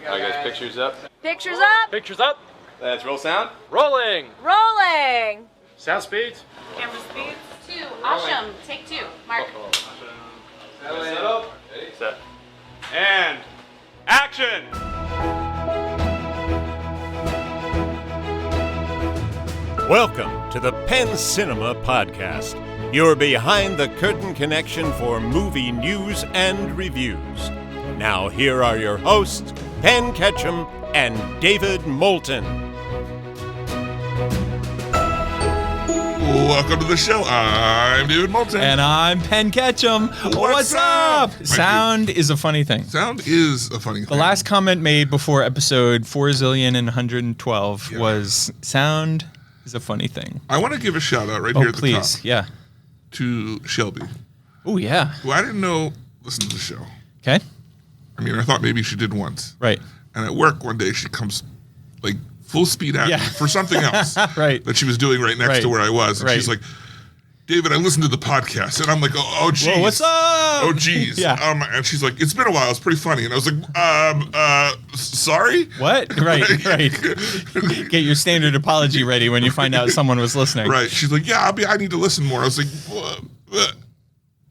All right, guys, pictures up. Pictures up. Pictures up. Let's roll sound. Rolling. Rolling. Sound speeds. Camera speeds. 2. Awesome. Take 2. Mark. Set. And action. Welcome to the Penn Cinema Podcast, your behind-the-curtain connection for movie news and reviews. Now here are your hosts, Penn Ketchum and David Moulton. Welcome to the show. I'm David Moulton. And I'm Penn Ketchum. What's up? Sound is a funny thing. Sound is a funny thing. The last comment made before episode 4,112 was sound is a funny thing. I want to give a shout out here at the top. Yeah. To Shelby. Oh, yeah. Who I didn't know listened to the show. Okay. I mean, I thought maybe she did once. Right. And at work one day she comes like full speed at me for something else right. that she was doing right next to where I was. And she's like, David, I listened to the podcast. And I'm like, oh geez. Whoa, what's up? Oh, geez. Yeah. And she's like, it's been a while. It's pretty funny. And I was like, sorry? What? Right. Get your standard apology ready when you find out someone was listening. Right. She's like, yeah, I need to listen more. I was like,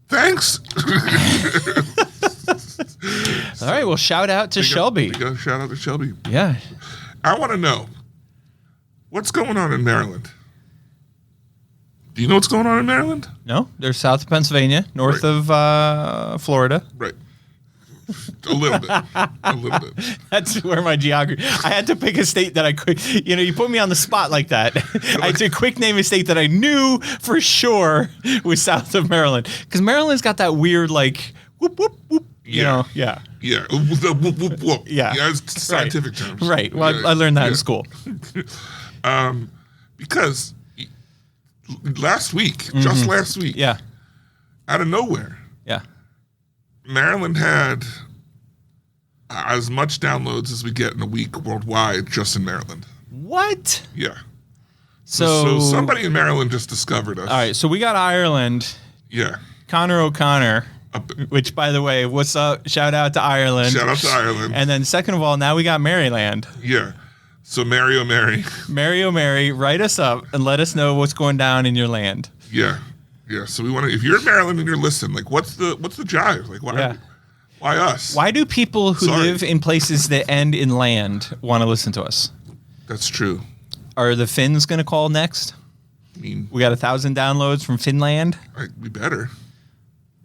thanks. All right. Well, shout out to Shelby. Shout out to Shelby. Yeah. I want to know what's going on in Maryland. Do you know what's going on in Maryland? No, they're south of Pennsylvania, north of Florida. Right. A little bit. That's where my geography. I had to pick a state that I could. You put me on the spot like that. I had to quick name a state that I knew for sure was south of Maryland, because Maryland's got that weird like whoop whoop whoop. Yeah. Yeah. Whoop, whoop, whoop. Yeah. It's scientific terms. Right. Well, I learned that in school. Because last week, just last week, out of nowhere, Maryland had as much downloads as we get in a week worldwide just in Maryland. What? Yeah. So somebody in Maryland just discovered us. All right. So we got Ireland. Yeah. Connor O'Connor. Which, by the way, what's up? Shout out to Ireland. Shout out to Ireland. And then second of all, now we got Maryland. Yeah. So Mary, oh Mary. Mary, oh Mary, write us up and let us know what's going down in your land. Yeah. Yeah. So we want to, if you're in Maryland and you're listening, like what's the jive? Like why us? Why do people who live in places that end in land want to listen to us? That's true. Are the Finns going to call next? I mean, we got 1,000 downloads from Finland. We better.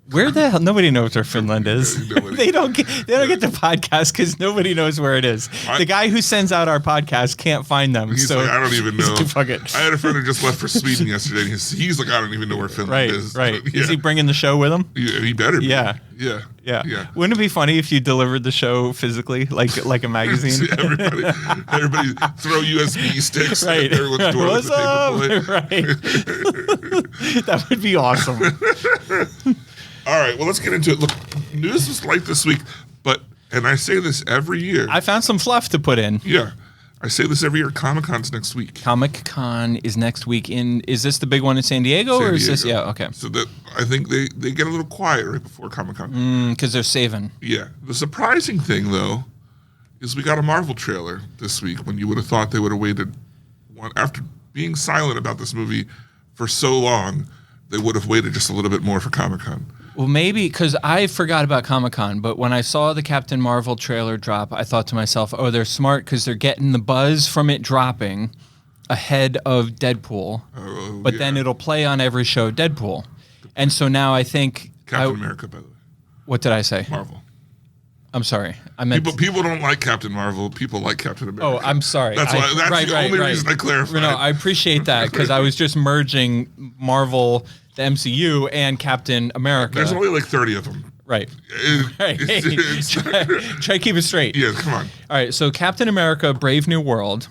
Where the hell? Nobody knows where Finland is. They don't get the podcast because nobody knows where it is. The guy who sends out our podcast can't find them. He's like, I don't even know. Fuck it. I had a friend who just left for Sweden yesterday. And he's like, I don't even know where Finland is. Right. Is he bringing the show with him? Yeah, he better be. Yeah. Wouldn't it be funny if you delivered the show physically, like a magazine? everybody throw USB sticks at everyone's door. What's up? Right. That would be awesome. All right, well, let's get into it. Look, news was light this week, and I say this every year. I found some fluff to put in. Yeah. I say this every year. Comic-Con's next week. Comic-Con is next week. Is this the big one in San Diego? Or is this? Yeah, okay. So that I think they get a little quiet right before Comic-Con. Because they're saving. Yeah. The surprising thing, though, is we got a Marvel trailer this week when you would have thought they would have waited. After being silent about this movie for so long, they would have waited just a little bit more for Comic-Con. Well, maybe because I forgot about Comic-Con, but when I saw the Captain Marvel trailer drop, I thought to myself, oh, they're smart because they're getting the buzz from it dropping ahead of Deadpool. But then it'll play on every show Deadpool. And so now I think... Captain America, by the way. What did I say? Marvel. I'm sorry. I meant people don't like Captain Marvel. People like Captain America. Oh, I'm sorry. That's the only reason I clarified. No, I appreciate that because I was just merging Marvel, the MCU, and Captain America. There's only like 30 of them. Right. Hey, try to keep it straight. Yeah, come on. All right, so Captain America, Brave New World.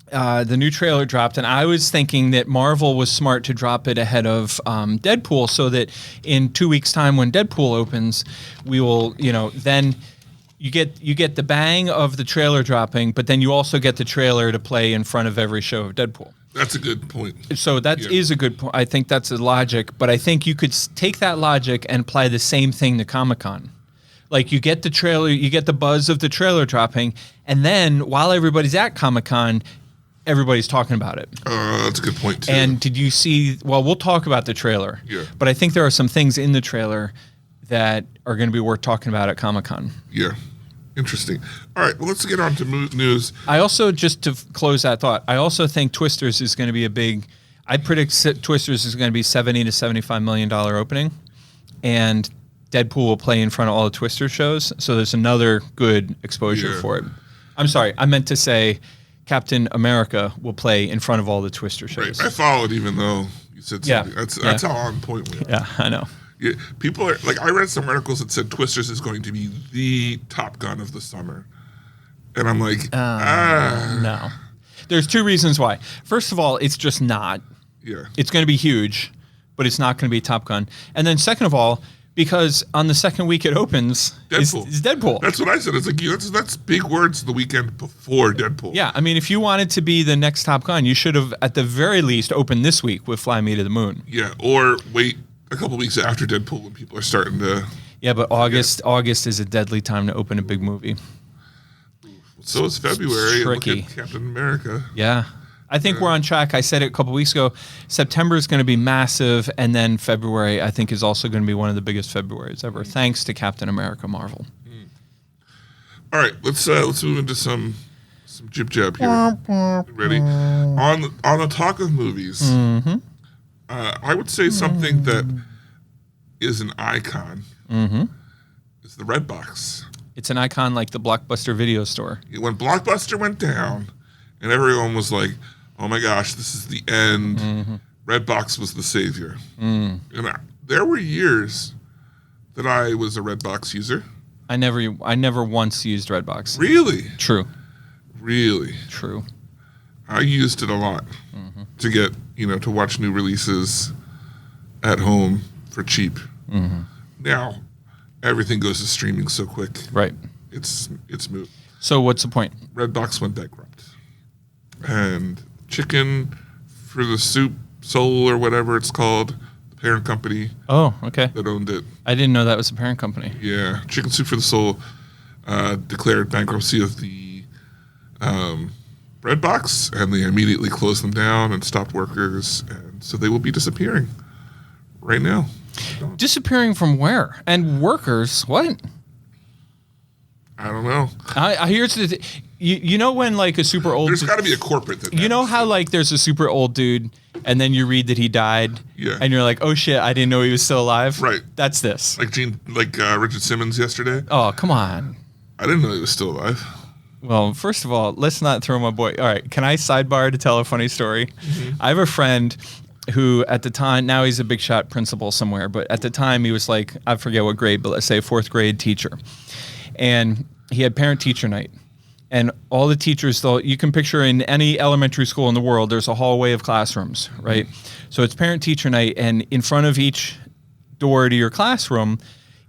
The new trailer dropped, and I was thinking that Marvel was smart to drop it ahead of Deadpool so that in 2 weeks' time when Deadpool opens, we will, then you get the bang of the trailer dropping, but then you also get the trailer to play in front of every show of Deadpool. That's a good point. So that is a good point. I think that's a logic, but I think you could take that logic and apply the same thing to Comic-Con. Like you get the trailer, you get the buzz of the trailer dropping, and then while everybody's at Comic-Con, everybody's talking about it. That's a good point too. And did you see? Well, we'll talk about the trailer. Yeah. But I think there are some things in the trailer that are going to be worth talking about at Comic-Con. Yeah. Interesting. All right. Well, let's get on to news. I also, just to close that thought, I also think Twisters is going to be a big. I predict Twisters is going to be $70 to $75 million opening, and Deadpool will play in front of all the Twister shows. So there's another good exposure for it. I'm sorry, I meant to say Captain America will play in front of all the Twister shows. Right. I followed, even though you said something. That's how on point we are. Yeah, I know. Yeah, people are like, I read some articles that said Twisters is going to be the Top Gun of the summer, and I'm like, no. There's two reasons why. First of all, it's just not. Yeah. It's going to be huge, but it's not going to be Top Gun. And then second of all, because on the second week it opens, it's Deadpool. That's what I said. It's like, that's big words the weekend before Deadpool. Yeah, I mean, if you wanted to be the next Top Gun, you should have at the very least opened this week with Fly Me to the Moon. Yeah, or wait a couple weeks after Deadpool when people are starting to. Yeah, but August is a deadly time to open a big movie. So is February. It's tricky. And look at Captain America. Yeah. I think we're on track. I said it a couple weeks ago. September is going to be massive, and then February, I think, is also going to be one of the biggest Februarys ever, thanks to Captain America Marvel. All right, let's move into some jib jab here. Ready? On the talk of movies, I would say something that is an icon is the Red Box. It's an icon like the Blockbuster video store. When Blockbuster went down, and everyone was like, "Oh my gosh, this is the end." Redbox was the savior. And there were years that I was a Redbox user. I never once used Redbox. Really? True. Really? True. I used it a lot to get, to watch new releases at home for cheap. Now, everything goes to streaming so quick. Right. It's moot. So what's the point? Redbox went bankrupt. And Chicken for the Soup Soul or whatever it's called, the parent company Oh, okay. that owned it. I didn't know that was a parent company. Yeah, Chicken Soup for the Soul declared bankruptcy of the Redbox, and they immediately closed them down and stopped workers, and so they will be disappearing right now. Disappearing from where? And workers? What? I don't know. Here's the you know when like a super old There's got to be a corporate that. You know how like there's a super old dude and then you read that he died, and you're like, oh shit, I didn't know he was still alive. Right. That's this. Like Richard Simmons yesterday. Oh, come on. I didn't know he was still alive. Well, first of all, let's not throw my boy. All right, can I sidebar to tell a funny story? I have a friend who at the time, now he's a big shot principal somewhere, but at the time he was like, I forget what grade, but let's say 4th grade teacher. And he had parent teacher night. And all the teachers, though, you can picture in any elementary school in the world, there's a hallway of classrooms, right? So it's parent teacher night, and in front of each door to your classroom,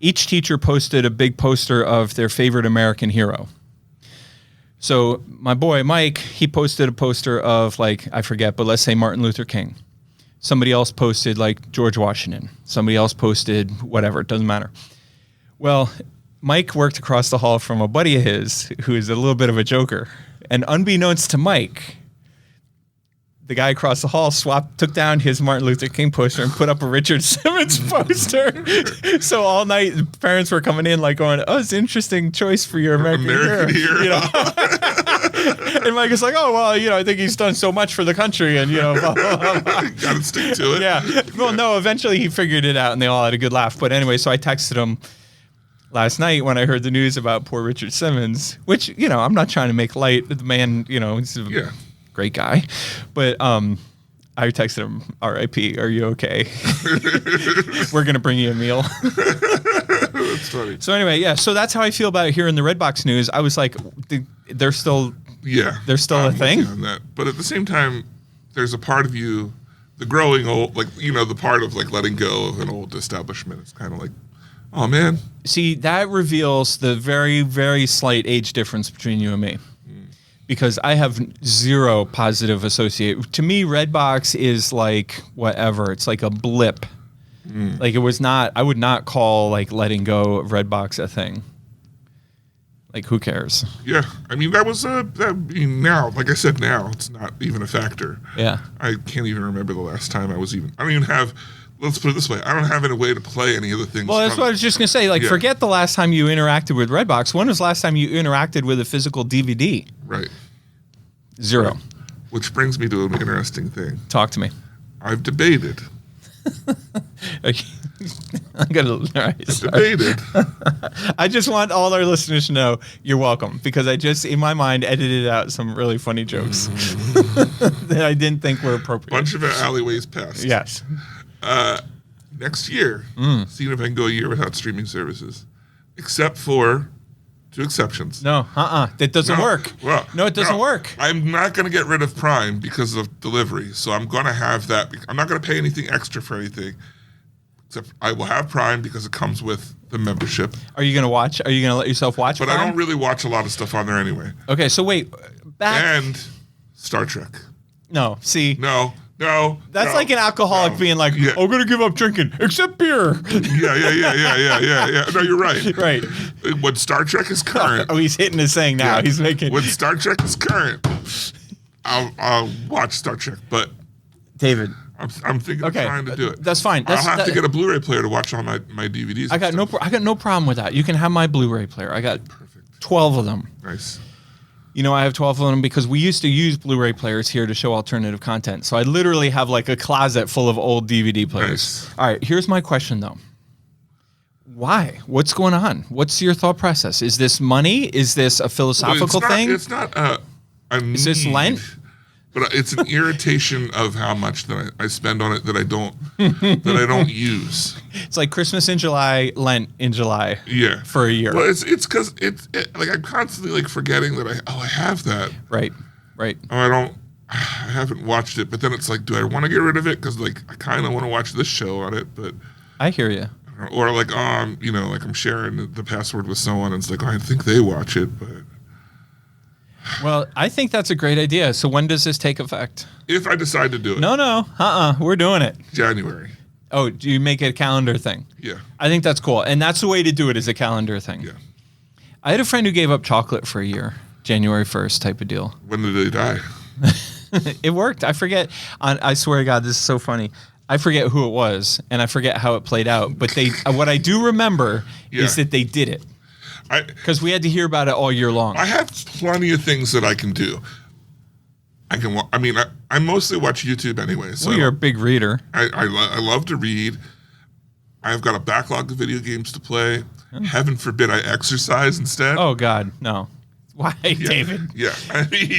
each teacher posted a big poster of their favorite American hero. So my boy, Mike, he posted a poster of, like, I forget, but let's say Martin Luther King. Somebody else posted, like, George Washington. Somebody else posted whatever. It doesn't matter. Well, Mike worked across the hall from a buddy of his who is a little bit of a joker. And unbeknownst to Mike, the guy across the hall took down his Martin Luther King poster and put up a Richard Simmons poster. So all night, the parents were coming in like going, oh, it's an interesting choice for your American hero. You know? And Mike is like, oh, well, I think he's done so much for the country and, blah, blah, blah, blah. Gotta stick to it. Yeah. Well, no, eventually he figured it out and they all had a good laugh. But anyway, so I texted him last night when I heard the news about poor Richard Simmons, which, I'm not trying to make light. The man, he's a great guy. But I texted him, R.I.P., are you okay? We're going to bring you a meal. That's funny. So anyway, so that's how I feel about it here in the Redbox news. I was like, they're still a thing? On that. But at the same time, there's a part of you, the growing old, like, the part of like letting go of an old establishment. It's kind of like, oh, man. See, that reveals the very, very slight age difference between you and me. Because I have zero positive associate. To me, Redbox is like whatever. It's like a blip. Like it was not, I would not call like letting go of Redbox a thing. Like, who cares? Yeah, I mean now, like I said, now it's not even a factor. Yeah. I can't even remember the last time I don't even have. Let's put it this way: I don't have any way to play any of the things. Well, that's what I was just gonna say. Like, Yeah. forget the last time you interacted with Redbox. When was the last time you interacted with a physical DVD? Right. Zero. Right. Which brings me to an interesting thing. Talk to me. I've debated. I'm gonna. All right, sorry. Debated. I just want all our listeners to know you're welcome, because I just, in my mind, edited out some really funny jokes that I didn't think were appropriate. Bunch of alleyways passed. Yes. Next year, seeing if I can go a year without streaming services, except for 2 exceptions. No. That doesn't work. Well, no, it doesn't work. I'm not going to get rid of Prime because of delivery, so I'm going to have that. I'm not going to pay anything extra for anything, except I will have Prime because it comes with the membership. Are you gonna watch? Are you gonna let yourself watch? But Prime? I don't really watch a lot of stuff on there anyway. Okay, so wait. Back. And Star Trek. No. See. No. That's like an alcoholic being like, Yeah. I'm gonna give up drinking, except beer. Yeah. No, you're right. Right. When Star Trek is current. Oh, he's hitting his saying now. Yeah. He's making. When Star Trek is current, I'll watch Star Trek. But David. I'm thinking of trying to do it. That's fine. I'll have to get a Blu-ray player to watch all my DVDs. I got no problem with that. You can have my Blu-ray player. I got 12 of them. Nice. You know, I have 12 of them because we used to use Blu-ray players here to show alternative content. So I literally have like a closet full of old DVD players. Nice. All right, here's my question though. Why? What's going on? What's your thought process? Is this money? Is this a philosophical thing? It's not a need. Is this Lent? But it's an irritation of how much that I spend on it that I don't use. It's like Christmas in July, Lent in July. Yeah. For a year. Well, it's because like I'm constantly like forgetting that I have that. Right. I haven't watched it, but then it's like, do I want to get rid of it? Because like I kind of want to watch this show on it, but I hear you. Or like like I'm sharing the password with someone, and it's like, I think they watch it, but. Well, I think that's a great idea. So when does this take effect? If I decide to do it. No. We're doing it. January. Oh, do you make it a calendar thing? Yeah. I think that's cool. And that's the way to do it, is a calendar thing. Yeah. I had a friend who gave up chocolate for a year, January 1st type of deal. When did they die? It worked. I forget. I swear to God, this is so funny. I forget who it was, and I forget how it played out. But what I do remember is that they did it. Because we had to hear about it all year long. I have plenty of things that I can do. I mostly watch YouTube anyway. So you're a big reader. I love to read. I've got a backlog of video games to play. Heaven forbid I exercise instead. Oh, God, no. Why, David? Yeah.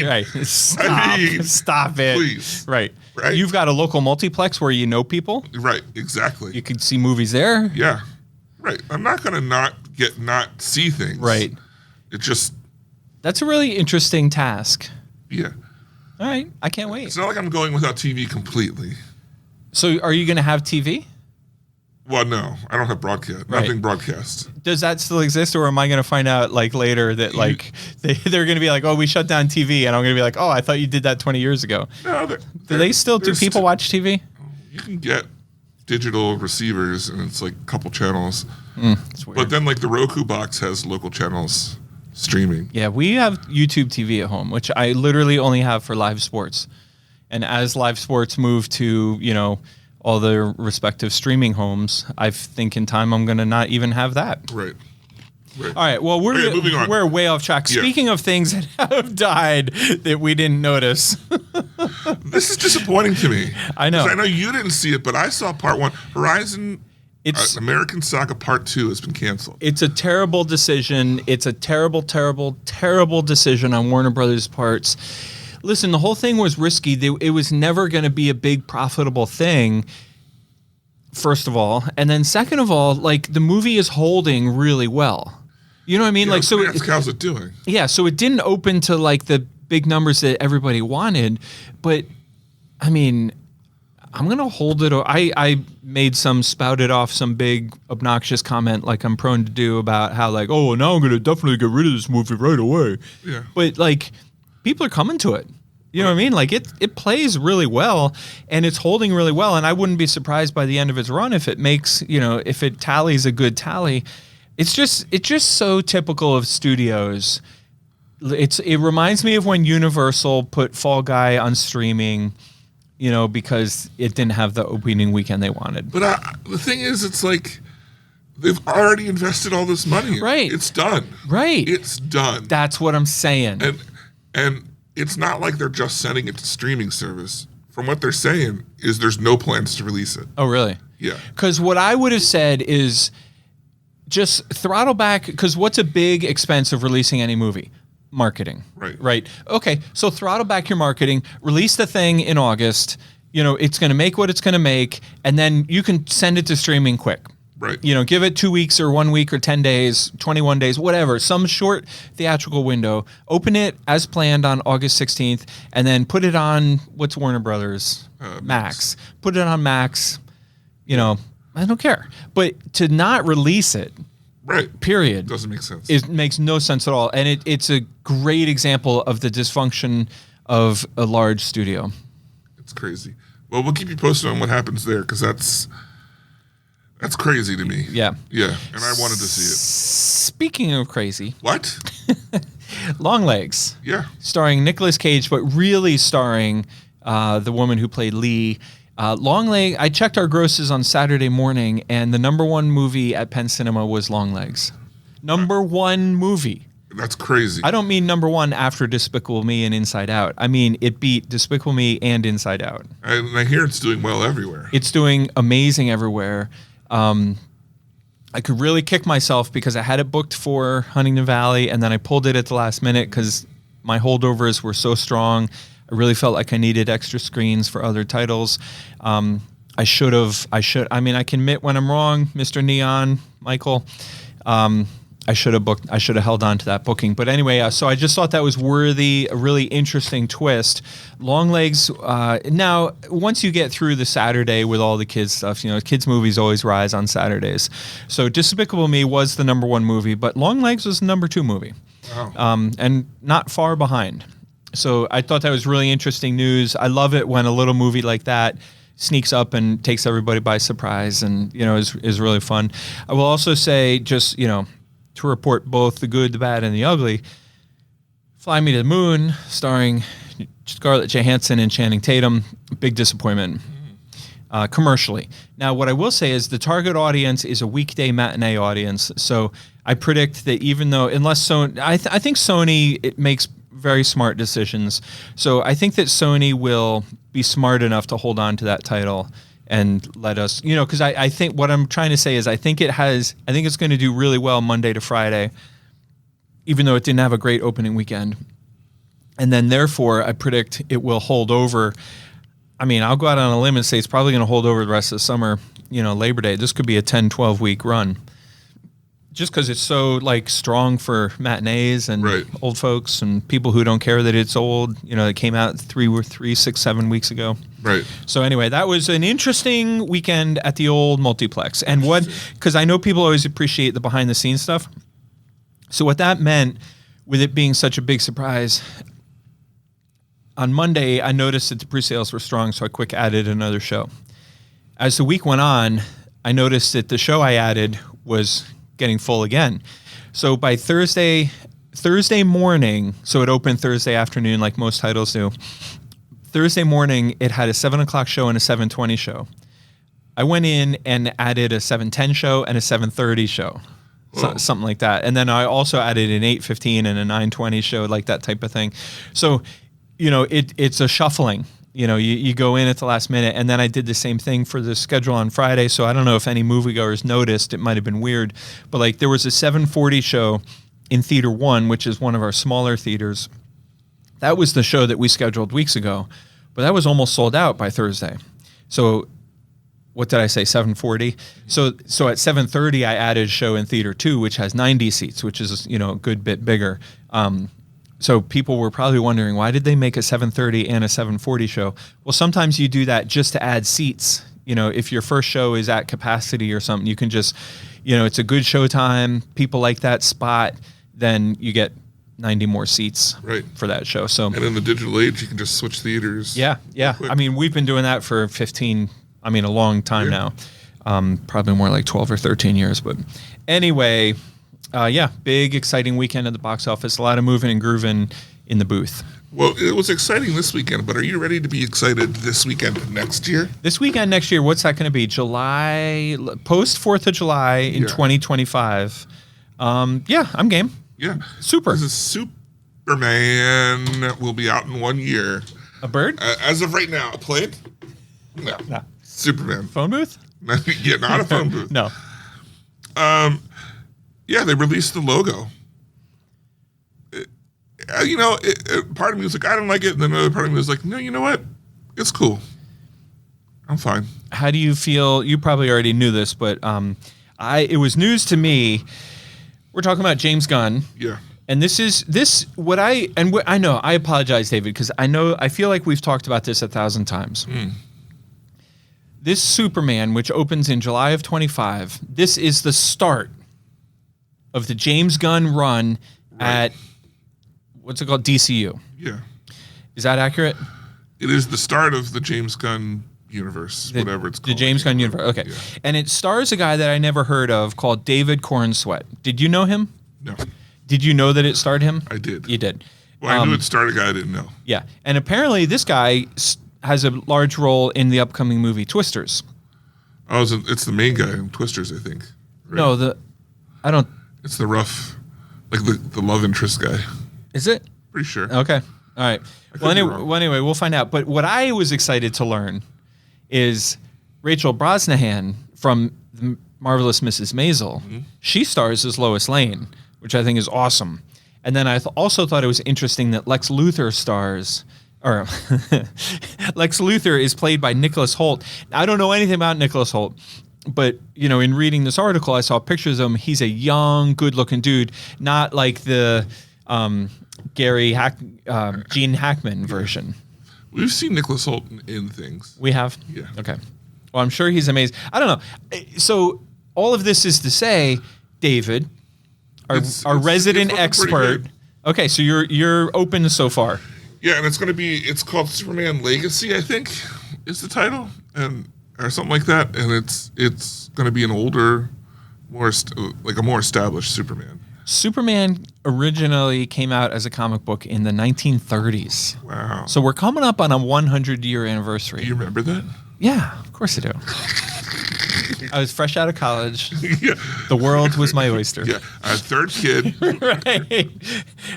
Right. Stop it. Please. Right. Right. You've got a local multiplex where you know people. Right, exactly. You could see movies there. Yeah. Right. I'm not going to not see things. Right. It just. That's a really interesting task. Yeah. All right. I can't wait. It's not like I'm going without TV completely. So are you going to have TV? Well, no. I don't have broadcast. Right. Nothing broadcast. Does that still exist, or am I going to find out like later that like they're going to be like, oh, we shut down TV, and I'm going to be like, oh, I thought you did that 20 years ago. No. Do people watch TV? You can get digital receivers, and it's like a couple channels. It's weird. But then like the Roku box has local channels streaming. Yeah, we have YouTube TV at home, which I literally only have for live sports. And as live sports move to, all the respective streaming homes, I think in time I'm going to not even have that. Right. All right. Well, moving on. We're way off track. Yeah. Speaking of things that have died that we didn't notice. This is disappointing to me. I know. 'Cause I know you didn't see it, but I saw part 1. Horizon American Saga Part 2 has been canceled. It's a terrible decision. It's a terrible, terrible, terrible decision on Warner Brothers' parts. Listen, the whole thing was risky. It was never going to be a big profitable thing, first of all. And then second of all, like the movie is holding really well. You know what I mean? Yeah, like, so how's it doing? Yeah, so it didn't open to like the big numbers that everybody wanted, but I mean, I'm gonna hold it. I spouted off some big obnoxious comment like I'm prone to do about how like, oh, now I'm gonna definitely get rid of this movie right away. Yeah. But like, people are coming to it. You know what I mean? Like it plays really well and it's holding really well. And I wouldn't be surprised by the end of its run if it makes, if it tallies a good tally. It's just so typical of studios. It reminds me of when Universal put Fall Guy on streaming, because it didn't have the opening weekend they wanted. But the thing is, it's like they've already invested all this money. Right. It's done. Right. It's done. That's what I'm saying. And it's not like they're just sending it to streaming service. From what they're saying is there's no plans to release it. Oh, really? Yeah. Because what I would have said is just throttle back, because what's a big expense of releasing any movie? Marketing. Right. Okay, so throttle back your marketing, release the thing in August, it's going to make what it's going to make, and then you can send it to streaming quick. Right. Give it 2 weeks or 1 week or 10 days, 21 days, whatever, some short theatrical window. Open it as planned on August 16th, and then put it on, what's Warner Brothers? Max. Put it on Max. I don't care. But to not release it, right, period, doesn't make sense. It makes no sense at all. And it's a great example of the dysfunction of a large studio. It's crazy. Well, we'll keep you posted on what happens there, because that's crazy to me. Yeah. Yeah, and I wanted to see it. Speaking of crazy. What? Longlegs. Yeah. Starring Nicolas Cage, but really starring the woman who played Lee. Longlegs, I checked our grosses on Saturday morning, and the number one movie at Penn Cinema was Longlegs. Number one movie. That's crazy. I don't mean number one after Despicable Me and Inside Out. I mean, it beat Despicable Me and Inside Out. I hear it's doing well everywhere. It's doing amazing everywhere. I could really kick myself because I had it booked for Huntington Valley, and then I pulled it at the last minute because my holdovers were so strong. I really felt like I needed extra screens for other titles. I mean, I can admit when I'm wrong, Mr. Neon, Michael. I should have held on to that booking. But anyway, so I just thought that was worthy, a really interesting twist. Longlegs, now, once you get through the Saturday with all the kids stuff, kids' movies always rise on Saturdays. So Despicable Me was the number one movie, but Longlegs was the number two movie. Wow. And not far behind. So I thought that was really interesting news. I love it when a little movie like that sneaks up and takes everybody by surprise, and is really fun. I will also say, just to report both the good, the bad, and the ugly. Fly Me to the Moon, starring Scarlett Johansson and Channing Tatum. Big disappointment. Commercially. Now, what I will say is the target audience is a weekday matinee audience. So I predict that even though, unless Sony, I think Sony, it makes very smart decisions. So I think that Sony will be smart enough to hold on to that title and let us, because I think what I'm trying to say is I think it's going to do really well Monday to Friday, even though it didn't have a great opening weekend. And then therefore I predict it will hold over. I mean, I'll go out on a limb and say it's probably going to hold over the rest of the summer, Labor Day. This could be a 10, 12 week run. Just because it's so strong for matinees and old folks and people who don't care that it's old, it came out 3, 6, 7 weeks ago. Right. So anyway, that was an interesting weekend at the old multiplex. And because I know people always appreciate the behind the scenes stuff. So what that meant, with it being such a big surprise, on Monday, I noticed that the pre-sales were strong, so I quick added another show. As the week went on, I noticed that the show I added was getting full again. So by Thursday morning, so it opened Thursday afternoon like most titles do. Thursday morning, it had a 7 o'clock show and a 7:20 show. I went in and added a 7:10 show and a 7:30 show, something like that. And then I also added an 8:15 and a 9:20 show, like that type of thing. So, it's a shuffling. You go in at the last minute, and then I did the same thing for the schedule on Friday. So I don't know if any moviegoers noticed. It might have been weird, but there was a 7:40 show in Theater 1, which is one of our smaller theaters. That was the show that we scheduled weeks ago, but that was almost sold out by Thursday. So what did I say, 7:40? So at 7:30, I added a show in Theater 2, which has 90 seats, which is, a good bit bigger. So people were probably wondering, why did they make a 7:30 and a 7:40 show? Well, sometimes you do that just to add seats. If your first show is at capacity or something, you can just, it's a good showtime. People like that spot. Then you get 90 more seats for that show. So, and in the digital age, you can just switch theaters. Yeah. I mean, we've been doing that for a long time now. Probably more like 12 or 13 years. But anyway, big, exciting weekend at the box office. A lot of moving and grooving in the booth. Well, it was exciting this weekend, but are you ready to be excited this weekend next year? This weekend next year, what's that going to be? July, post 4th of July in 2025. I'm game. Yeah. Super. This is Superman will be out in 1 year. A bird? As of right now, a plane? No. Superman. Phone booth? Yeah, not a phone booth. No. Yeah, they released the logo. Part of me was like, I don't like it. And then another part of me was like, no, you know what? It's cool. I'm fine. How do you feel? You probably already knew this, but it was news to me. We're talking about James Gunn. Yeah. And I know, I apologize, David, because I feel like we've talked about this 1,000 times. This Superman, which opens in July of 25, this is the start of the James Gunn run at, what's it called, DCU. Yeah. Is that accurate? It is the start of the James Gunn universe, whatever it's called. The James Gunn universe, okay. Yeah. And it stars a guy that I never heard of called David Cornsweet. Did you know him? No. Did you know that it starred him? I did. You did. Well, I knew it starred a guy I didn't know. Yeah. And apparently this guy has a large role in the upcoming movie Twisters. Oh, it's the main guy in Twisters, I think. Right? No, it's the rough, like the love interest guy. Is it? Pretty sure. Okay. All right. Well, anyway, we'll find out. But what I was excited to learn is Rachel Brosnahan from The Marvelous Mrs. Maisel. Mm-hmm. She stars as Lois Lane, which I think is awesome. And then I also thought it was interesting that Lex Luthor Lex Luthor is played by Nicholas Hoult. I don't know anything about Nicholas Hoult, but in reading this article, I saw pictures of him. He's a young, good-looking dude, not like the Gene Hackman version. We've seen Nicholas Hoult in things. We have? Yeah. Okay. Well, I'm sure he's amazing. I don't know. So all of this is to say, David, our resident expert. Okay, so you're open so far. Yeah, and it's called Superman Legacy, I think, is the title, or something like that. And it's going to be an older, more established Superman. Superman originally came out as a comic book in the 1930s. Wow. So we're coming up on a 100-year anniversary. Do you remember that? Yeah, of course I do. I was fresh out of college. Yeah. The world was my oyster. Yeah, a third kid. Right.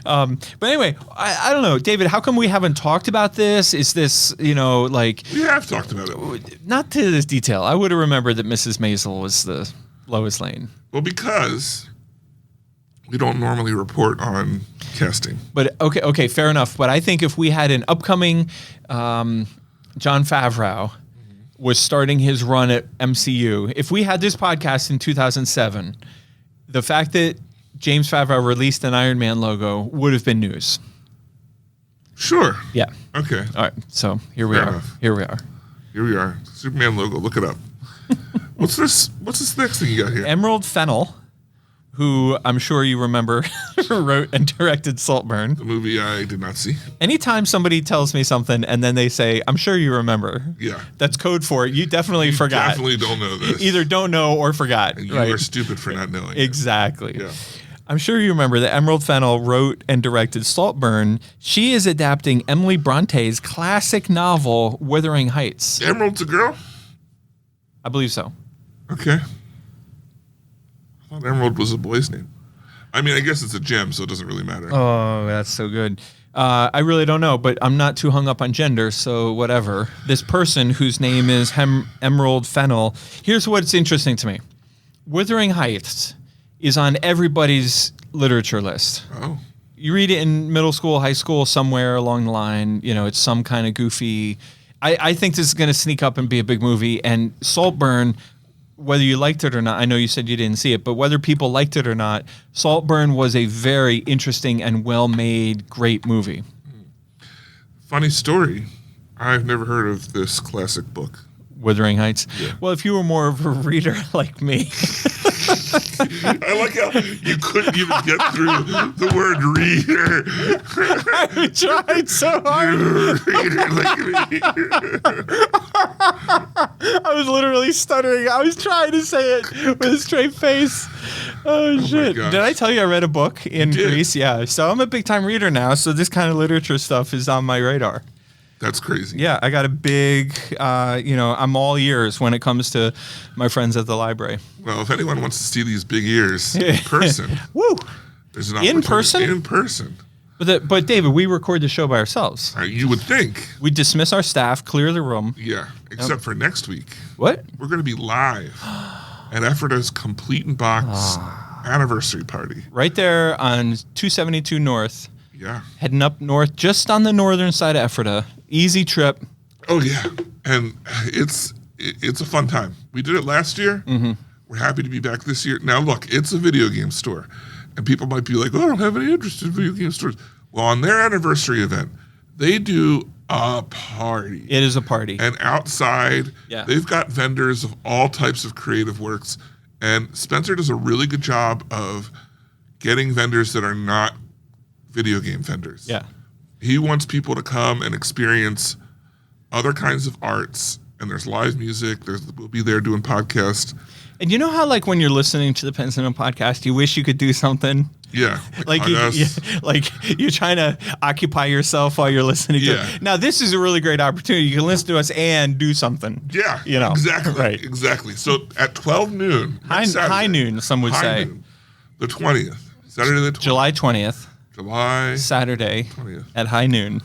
But anyway, I don't know. David, how come we haven't talked about this? Is this, We have talked about it. Not to this detail. I would have remembered that Mrs. Maisel was the Lois Lane. Well, because we don't normally report on casting. But okay, fair enough. But I think if we had an upcoming Jon Favreau was starting his run at MCU, if we had this podcast in 2007, the fact that James Favreau released an Iron Man logo would have been news. Sure. Yeah. Okay. All right. So here we Fair are. enough. Here we are. Here we are. Superman logo. Look it up. What's this next thing you got here? Emerald Fennell, who I'm sure you remember wrote and directed Saltburn. The movie I did not see. Anytime somebody tells me something and then they say, I'm sure you remember. Yeah. That's code for it. You definitely forgot. Definitely don't know this. Either don't know or forgot. And you are stupid for not knowing. Exactly. Yeah. I'm sure you remember that Emerald Fennell wrote and directed Saltburn. She is adapting Emily Bronte's classic novel, Wuthering Heights. Emerald's a girl? I believe so. Okay. I thought Emerald was a boy's name. I mean, I guess it's a gem, so it doesn't really matter. Oh, that's so good. I really don't know, but I'm not too hung up on gender, so whatever. This person whose name is Emerald Fennell, here's what's interesting to me. Wuthering Heights is on everybody's literature list. Oh. You read it in middle school, high school, somewhere along the line. It's some kind of goofy. I think this is going to sneak up and be a big movie. And Saltburn, whether you liked it or not, I know you said you didn't see it, but whether people liked it or not, Saltburn was a very interesting and well-made, great movie. Funny story. I've never heard of this classic book. Wuthering Heights. Yeah. Well, if you were more of a reader like me, I like how you couldn't even get through the word reader. I tried so hard. I was literally stuttering. I was trying to say it with a straight face. Oh shit. gosh. Did I tell you I read a book in Greece? Yeah. So I'm a big time reader now. So this kind of literature stuff is on my radar. That's crazy. Yeah. I got a big, I'm all ears when it comes to my friends at the library. Well, if anyone wants to see these big ears in person, Woo. there's an In opportunity. person? In person. But David, we record the show by ourselves. You would think. We dismiss our staff, clear the room. Yeah. Except for next week. What? We're going to be live at Ephrata's Complete in Box anniversary party. Right there on 272 North. Yeah. Heading up north, just on the northern side of Ephrata. Easy trip. Oh yeah, and it's a fun time. We did it last year. Mm-hmm. We're happy to be back this year. Now look, it's a video game store, and people might be like, "Oh, I don't have any interest in video game stores." Well, on their anniversary event, they do a party. It is a party. And outside, Yeah. they've got vendors of all types of creative works, and Spencer does a really good job of getting vendors that are not video game vendors. Yeah. He wants people to come and experience other kinds of arts, and there's live music. We'll be there doing podcasts. And you know how, like, when you're listening to the Penn Cinema podcast, you wish you could do something? Yeah. Like you're trying to occupy yourself while you're listening to it. Now, this is a really great opportunity. You can listen to us and do something. Yeah. You know. Exactly. Right. Exactly. So at 12 noon. High noon, some would say. Noon, the 20th. Saturday the 20th. July 20th. July Saturday 20th. at high noon.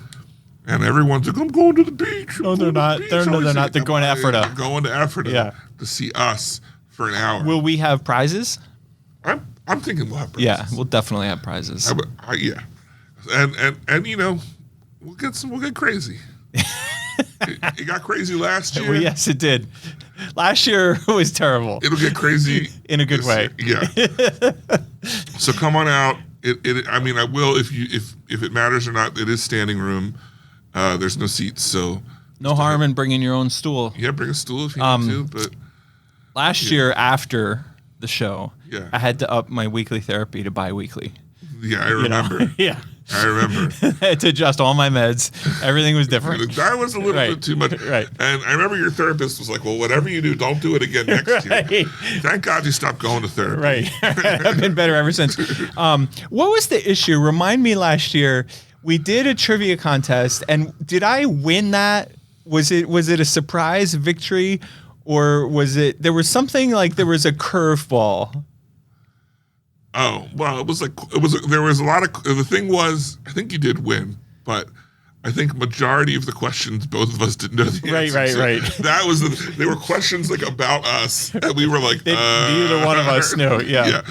And everyone's like, I'm going to the beach. No, they're not. They're not. They're going to Ephrata. They're going to Ephrata to see us for an hour. Will we have prizes? I'm thinking we'll have prizes. Yeah, we'll definitely have prizes. Yeah. And we'll get crazy. It got crazy last year. Well, yes, it did. Last year was terrible. It'll get crazy in a good way. Yeah. So come on out. I will if it matters or not. It is standing room. There's no seats, so no harm in bringing your own stool. Yeah, bring a stool if you need to. But last year after the show, I had to up my weekly therapy to bi-weekly. Yeah, I remember. Yeah. I remember. I had to adjust all my meds. Everything was different. That was a little bit too much. Right. And I remember your therapist was like, well, whatever you do, don't do it again next year. Thank God you stopped going to therapy. Right. I've been better ever since. What was the issue? Remind me last year, we did a trivia contest, and did I win that? Was it a surprise victory, or was it, there was something like there was a curveball? Oh, well, there was a lot of, the thing was, I think you did win, but I think majority of the questions, both of us didn't know the answer. Right. That was, they were questions like about us, and we were like, neither one of us knew, yeah.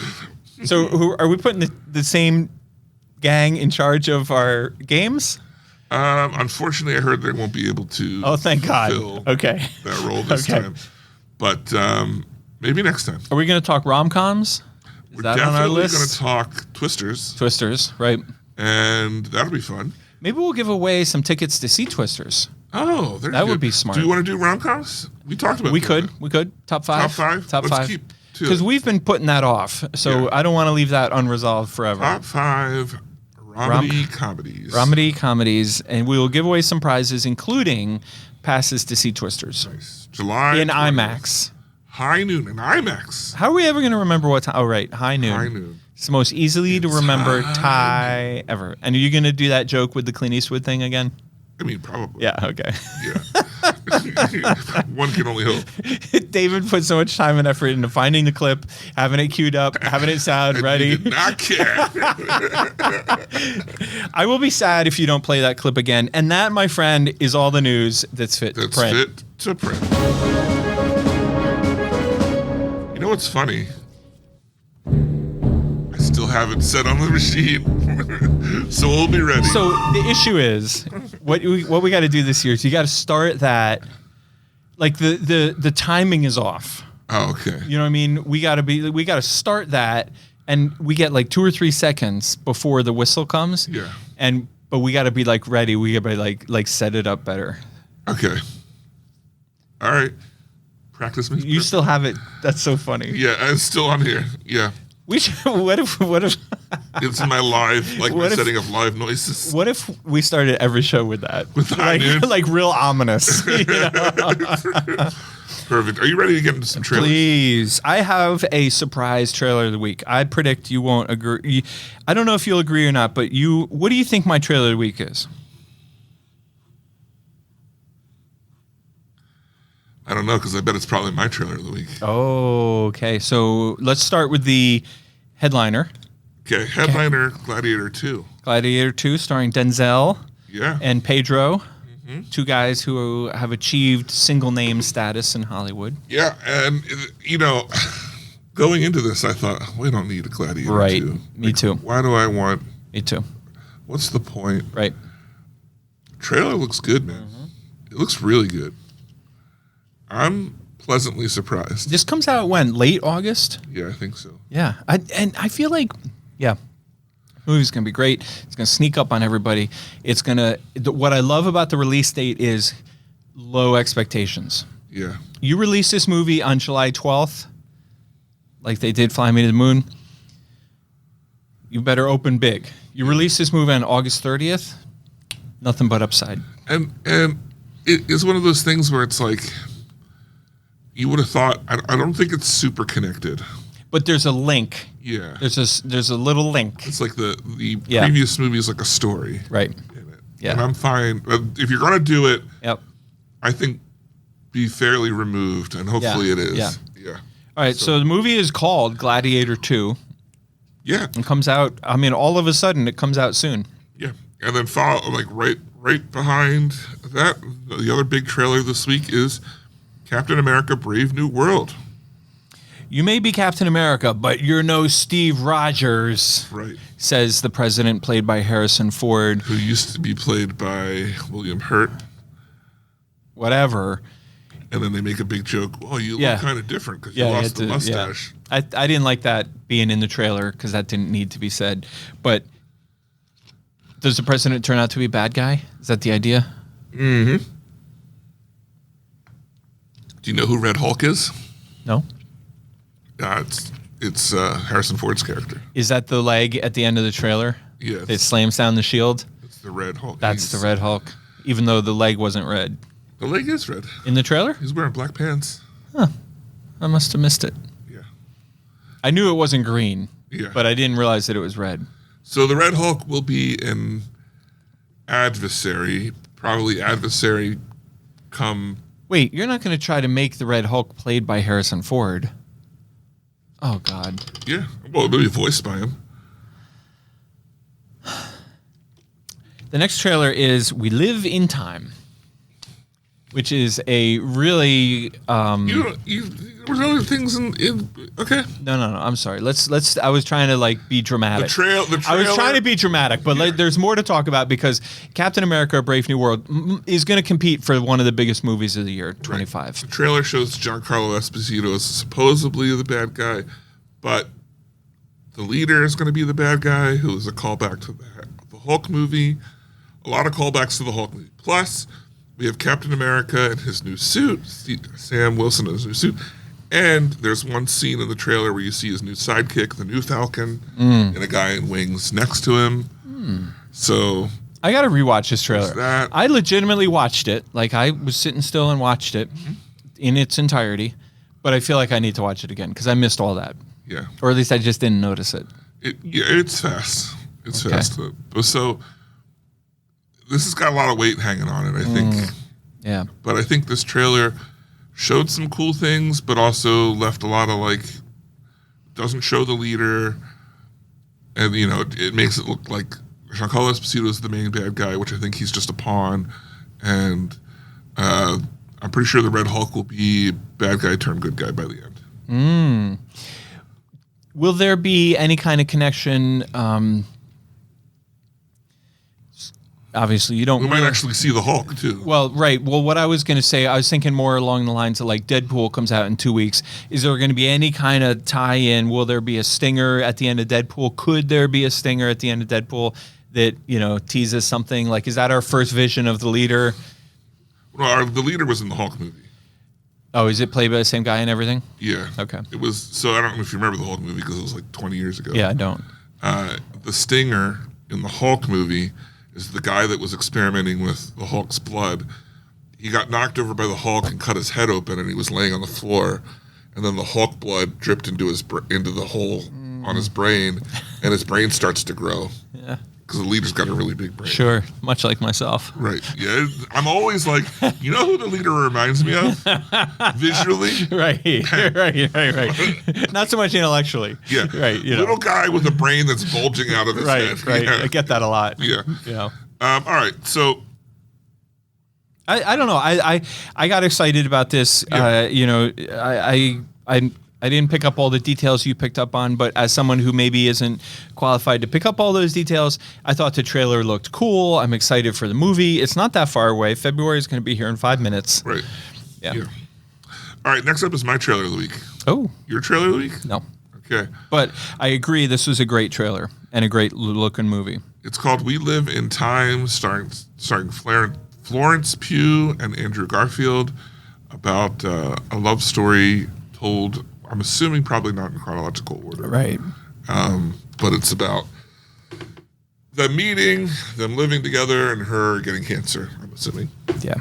So are we putting the same gang in charge of our games? Unfortunately, I heard they won't be able to. Oh, thank God. Okay. That role this time. But maybe next time. Are we going to talk rom-coms? We're definitely going to talk Twisters. Twisters, right. And that'll be fun. Maybe we'll give away some tickets to see Twisters. Oh, that would be smart. Do you want to do rom-coms? We talked about that. We could. Top five? Top Let's five. Keep two. Because we've been putting that off. So I don't want to leave that unresolved forever. Top five comedies. Comedy comedies. And we will give away some prizes, including passes to see Twisters. Nice. July in 20th. IMAX. High noon in IMAX. How are we ever going to remember what time? Oh, right. High noon. High noon. It's the most easily to remember tie ever. And are you going to do that joke with the Clint Eastwood thing again? I mean, probably. Yeah, okay. Yeah. One can only hope. David put so much time and effort into finding the clip, having it queued up, having it sound ready. You did not care. I will be sad if you don't play that clip again. And that, my friend, is all the news that's fit to print. Fit to print. You know what's funny? I still haven't set on the machine, so we'll be ready. So the issue is, what we got to do this year is you got to start that, like the timing is off. Oh, okay. You know what I mean? We got to start that, and we get like 2 or 3 seconds before the whistle comes. Yeah. But we got to be like ready. We got to be like set it up better. Okay. All right. Practice makes You perfect. still have it. That's so funny. Yeah, it's still on here. Yeah. We should, what if It's in my live, like my What if- setting of live noises. what if we started every show with that? With high noon? like real ominous. You know? Perfect. Are you ready to get into some trailers? Please. I have a surprise trailer of the week. I predict you won't agree. I don't know if you'll agree or not, but what do you think my trailer of the week is? I don't know, because I bet it's probably my trailer of the week. Oh, okay. So let's start with the headliner. Okay, headliner Gladiator 2. Gladiator 2, starring Denzel Yeah. and Pedro, two guys who have achieved single name status in Hollywood. Yeah, and, going into this, I thought, we don't need a Gladiator Right. 2. Me too. Why do I want... Me too. What's the point? Right. Trailer looks good, man. It looks really good. I'm pleasantly surprised. This comes out when? Late August? Yeah, I think so. Yeah. I feel like, yeah, movie's going to be great. It's going to sneak up on everybody. It's going to, what I love about the release date is low expectations. Yeah. You release this movie on July 12th, like they did Fly Me to the Moon, you better open big. You release this movie on August 30th, nothing but upside. And it is one of those things where it's like, you would have thought, I don't think it's super connected. But there's a link. Yeah. There's a little link. It's like the Yeah. previous movie is like a story. Right. In it. Yeah. And I'm fine. If you're going to do it, Yep. I think be fairly removed, and hopefully Yeah. it is. Yeah. Yeah. All right. So the movie is called Gladiator 2. Yeah. It comes out, I mean, all of a sudden it comes out soon. Yeah. And then follow, like right behind that, the other big trailer this week is Captain America Brave New World. You may be Captain America, but you're no Steve Rogers, Right. says the president, played by Harrison Ford. Who used to be played by William Hurt. Whatever. And then they make a big joke. Well, you Yeah. look kind of different because Yeah, you you lost the had to- yeah. mustache. I didn't like that being in the trailer because that didn't need to be said. But does the president turn out to be a bad guy? Is that the idea? Mm-hmm. Do you know who Red Hulk is? No. It's Harrison Ford's character. Is that the leg at the end of the trailer? Yeah, It slams down the shield? it's the Red Hulk. That's the Red Hulk, even though the leg wasn't red. The leg is red. In the trailer? He's wearing black pants. I must have missed it. Yeah. I knew it wasn't green, Yeah. but I didn't realize that it was red. So the Red Hulk will be an adversary, probably adversary come. Wait, you're not going to try to make the Red Hulk played by Harrison Ford? Oh, God. Yeah. Well, it'll be voiced by him. The next trailer is We Live in Time, which is a really There was other things in okay. no. I'm sorry. Let's. I was trying to like be dramatic. The trailer. I was trying to be dramatic, but like, there's more to talk about because Captain America: Brave New World is going to compete for one of the biggest movies of the year, 25. The trailer shows Giancarlo Esposito as supposedly the bad guy, but the leader is going to be the bad guy, who is a callback to the Hulk movie. A lot of callbacks to the Hulk movie. Plus, we have Captain America in his new suit, Sam Wilson in his new suit, and there's one scene in the trailer where you see his new sidekick, the new Falcon, and a guy in wings next to him. So I got to rewatch this trailer. that. I legitimately watched it. Like I was sitting still and watched it in its entirety, but I feel like I need to watch it again because I missed all that, yeah, or at least I just didn't notice it. it's fast. It's Okay. fast. So this has got a lot of weight hanging on it, I think. Yeah. But I think this trailer showed some cool things, but also left a lot of like, doesn't show the leader, and it makes it look like Giancarlo Esposito is the main bad guy, which I think he's just a pawn, and I'm pretty sure the Red Hulk will be bad guy turned good guy by the end. Will there be any kind of connection? Obviously, you don't. We might really- actually see the Hulk too. Well, right. Well, what I was going to say, I was thinking more along the lines of like Deadpool comes out in 2 weeks. Is there going to be any kind of tie-in? Will there be a stinger at the end of Deadpool? Could there be a stinger at the end of Deadpool that teases something? Like, is that our first vision of the leader? Well, the leader was in the Hulk movie. Oh, is it played by the same guy and everything? Yeah. Okay. It was, so I don't know if you remember the Hulk movie because it was like 20 years ago. Yeah, I don't. The Stinger in the Hulk movie is the guy that was experimenting with the Hulk's blood. He got knocked over by the Hulk and cut his head open, and he was laying on the floor. And then the Hulk blood dripped into the hole on his brain, and his brain starts to grow. Yeah. Because the leader's got a really big brain. Sure, much like myself. Right. Yeah. I'm always like, you know who the leader reminds me of? Visually? Right. Not so much intellectually. Yeah. Right. Little guy with a brain that's bulging out of his head. Right. Yeah. I get that a lot. Yeah. Yeah. All right. So. I don't know. I got excited about this. Yeah. I didn't pick up all the details you picked up on, but as someone who maybe isn't qualified to pick up all those details, I thought the trailer looked cool. I'm excited for the movie. It's not that far away. February is going to be here in 5 minutes. Right. Yeah. All right. Next up is my trailer of the week. Oh. Your trailer of the week? No. Okay. But I agree. This was a great trailer and a great looking movie. It's called We Live in Time, starring Florence Pugh and Andrew Garfield, about a love story told, I'm assuming probably not in chronological order. Right. But it's about them meeting, them living together, and her getting cancer, I'm assuming. Yeah.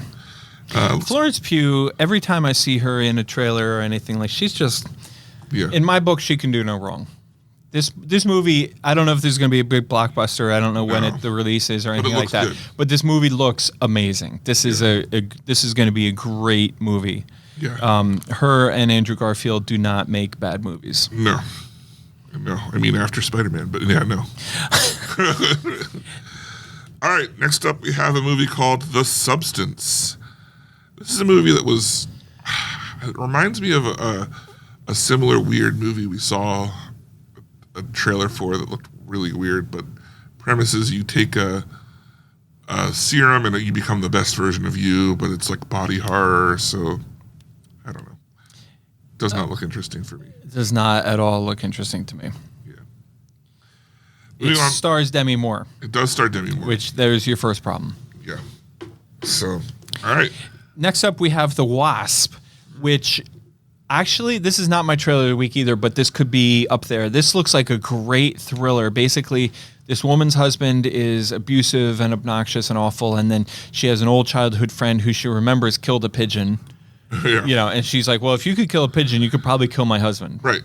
Florence Pugh, every time I see her in a trailer or anything, like she's just, in my book, she can do no wrong. This movie, I don't know if this is going to be a big blockbuster. I don't know when the release is or anything like that. Good. But this movie looks amazing. This is this is going to be a great movie. Yeah. Her and Andrew Garfield do not make bad movies. No. I mean, after Spider-Man, but yeah, no. All right. Next up, we have a movie called The Substance. This is a movie that was. It reminds me of a similar weird movie we saw a trailer for that looked really weird, but premise is you take a serum and you become the best version of you, but it's like body horror, so I don't know. Does not look interesting for me. It does not at all look interesting to me. Yeah. It stars Demi Moore. It does star Demi Moore. Which, there's your first problem. Yeah. So, all right. Next up, we have The Wasp, which... Actually, this is not my trailer of the week either, but this could be up there. This looks like a great thriller. Basically, this woman's husband is abusive and obnoxious and awful, and then she has an old childhood friend who she remembers killed a pigeon. Yeah. And she's like, well, if you could kill a pigeon, you could probably kill my husband. Right.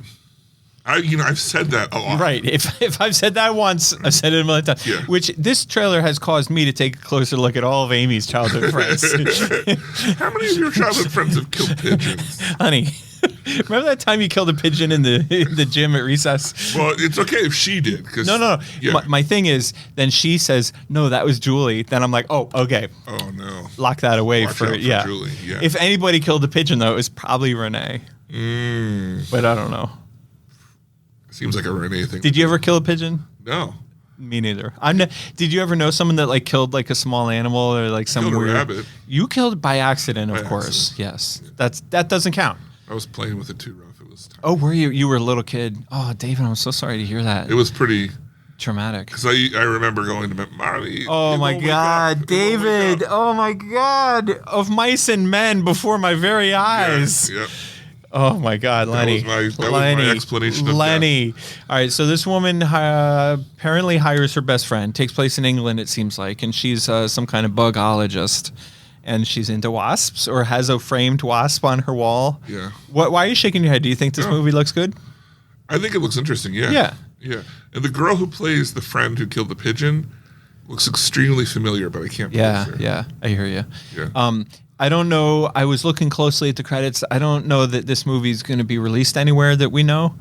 I've said that a lot. Right. If I've said that once, I've said it a million times. Yeah. Which this trailer has caused me to take a closer look at all of Amy's childhood friends. How many of your childhood friends have killed pigeons? Honey. Remember that time you killed a pigeon in the gym at recess? Well, it's okay if she did. No. Yeah. My thing is, then she says, no, that was Julie. Then I'm like, oh, okay. Oh, no. Lock that away Watch out for Julie. Yeah. If anybody killed a pigeon, though, it was probably Renee. But I don't know. Seems like a Renee thing. Did you ever kill a pigeon? No. Me neither. Did you ever know someone that like killed like a small animal or like some Killed weird a rabbit. You killed by accident, of By course. accident. Yes. That doesn't count. I was playing with it too rough. It was. Oh, were you? You were a little kid. Oh, David, I'm so sorry to hear that. It was pretty traumatic. because I remember going to mommy. Oh my God, David! Oh my God, of mice and men before my very eyes. Yep. Oh my God, Lenny. That was my explanation of Lenny. All right, so this woman apparently hires her best friend. Takes place in England, it seems like, and she's some kind of bugologist. And she's into wasps, or has a framed wasp on her wall. Yeah. Why are you shaking your head? Do you think this movie looks good? I think it looks interesting. Yeah. Yeah. Yeah. And the girl who plays the friend who killed the pigeon looks extremely familiar, but I can't. Yeah. place her. Yeah. I hear you. Yeah. I don't know. I was looking closely at the credits. I don't know that this movie is going to be released anywhere that we know.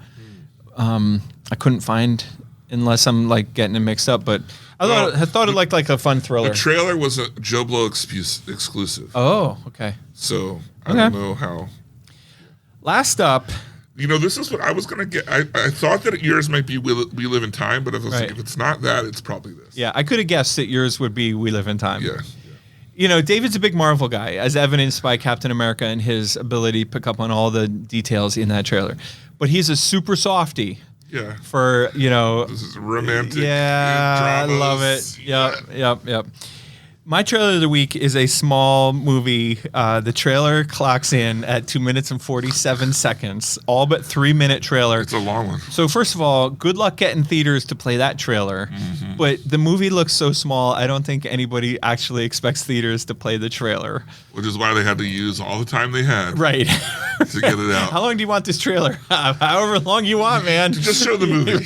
I couldn't find, unless I'm like getting it mixed up, but. I thought it looked like a fun thriller. The trailer was a Joe Blow exclusive. Oh, okay. So I don't know how. Last up. This is what I was going to get. I thought that yours might be We Live in Time, but if it's not that, it's probably this. Yeah, I could have guessed that yours would be We Live in Time. Yeah. David's a big Marvel guy, as evidenced by Captain America and his ability to pick up on all the details in that trailer. But he's a super softie. Yeah. For, This is romantic. Yeah, dramas. I love it. Yep. My trailer of the week is a small movie. The trailer clocks in at 2 minutes and 47 seconds, all but 3-minute trailer. It's a long one. So first of all, good luck getting theaters to play that trailer. Mm-hmm. But the movie looks so small, I don't think anybody actually expects theaters to play the trailer. Which is why they had to use all the time they had. Right. To get it out. How long do you want this trailer? However long you want, man. Just show the movie.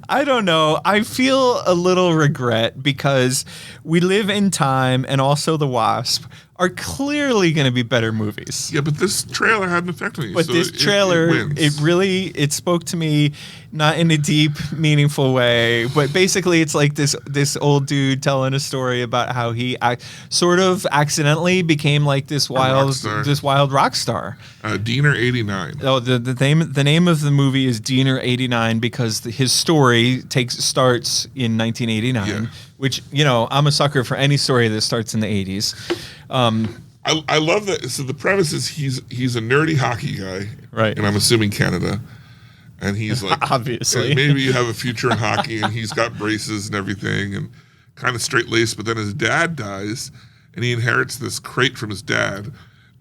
I don't know. I feel a little regret because We Live in Time and also The Wasp are clearly going to be better movies. Yeah, but this trailer had an effect on me. But so this trailer, it spoke to me not in a deep, meaningful way, but basically it's like this old dude telling a story about how he sort of accidentally became like this wild rock star. Diener 89. Oh, the name of the movie is Diener 89 because his story starts in 1989. Yeah. Which, I'm a sucker for any story that starts in the 80s. I love that. So the premise is he's a nerdy hockey guy, right? And I'm assuming Canada, and he's like, obviously, maybe you have a future in hockey, and he's got braces and everything, and kind of straight laced. But then his dad dies, and he inherits this crate from his dad.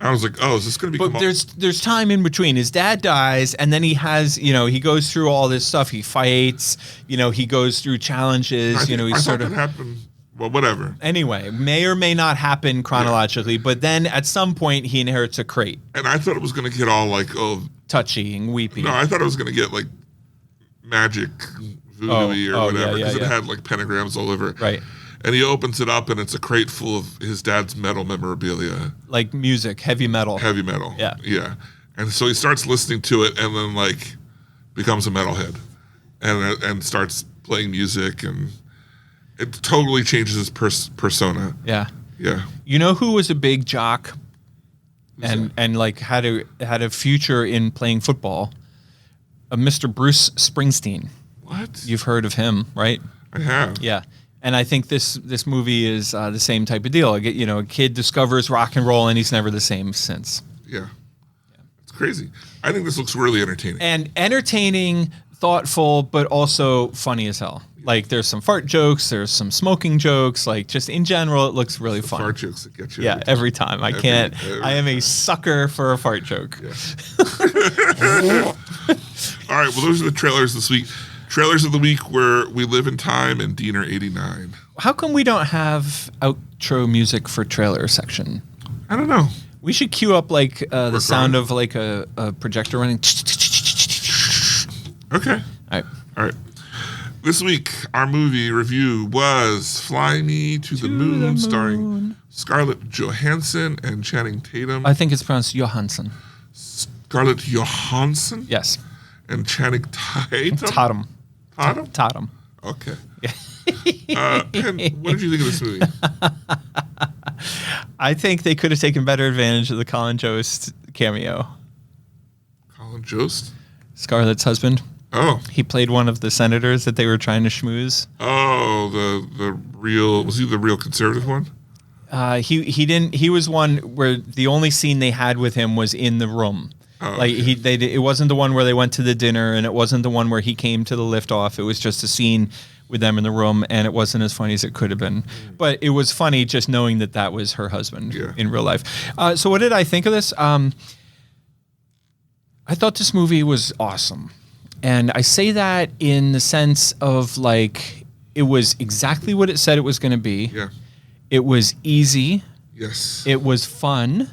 I was like, oh, is this going to be? But there's time in between. His dad dies, and then he has, he goes through all this stuff. He fights, he goes through challenges. I thought that happened. Well, whatever. Anyway, may or may not happen chronologically, but then at some point he inherits a crate. And I thought it was going to get all like, touchy and weepy. No, I thought it was going to get like magic, voodoo-y or whatever, because it had like pentagrams all over it. Right. And he opens it up, and it's a crate full of his dad's metal memorabilia. Like music, heavy metal. Heavy metal. Yeah. Yeah. And so he starts listening to it, and then like becomes a metalhead, and starts playing music, and it totally changes his persona. Yeah. Yeah. You know who was a big jock, and like had a future in playing football? Mr. Bruce Springsteen. What? You've heard of him, right? I have. Yeah. And I think this movie is the same type of deal. A kid discovers rock and roll, and he's never the same since. Yeah. It's crazy. I think this looks really entertaining. And entertaining, thoughtful, but also funny as hell. Like, there's some fart jokes, there's some smoking jokes. Like, just in general, it looks really fun. Fart jokes that get you. Yeah, every time. I am a sucker for a fart joke. Yeah. All right, well, those are the trailers this week. Trailers of the week were We Live in Time and Diener 89. How come we don't have outro music for trailer section? I don't know. We should cue up like the sound of like a projector running. Okay. All right. This week, our movie review was Fly Me to the Moon, starring Scarlett Johansson and Channing Tatum. I think it's pronounced Johansson. Scarlett Johansson? Yes. And Channing Tatum? Tatum. Tatum? Tatum. Okay. And what did you think of this movie? I think they could have taken better advantage of the Colin Jost cameo. Colin Jost? Scarlett's husband. Oh. He played one of the senators that they were trying to schmooze. Oh, the real, was he the real conservative one? He didn't, he was one where the only scene they had with him was in the room. Oh, like okay. It wasn't the one where they went to the dinner, and it wasn't the one where he came to the liftoff. It was just a scene with them in the room, and it wasn't as funny as it could have been. But it was funny just knowing that was her husband in real life. So what did I think of this? I thought this movie was awesome. And I say that in the sense of like, it was exactly what it said it was going to be. Yeah. It was easy. Yes. It was fun.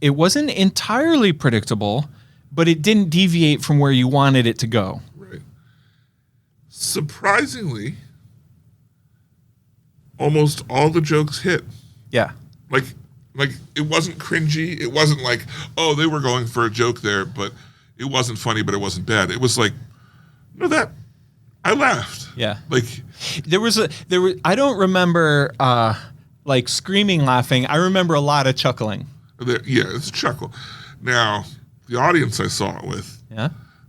It wasn't entirely predictable, but it didn't deviate from where you wanted it to go. Right. Surprisingly, almost all the jokes hit. Yeah. Like it wasn't cringy. It wasn't like, oh, they were going for a joke there, but it wasn't funny, but it wasn't bad. It was like, I laughed. Yeah. Like I don't remember like screaming laughing. I remember a lot of chuckling. Yeah, it's a chuckle. Now, the audience I saw it with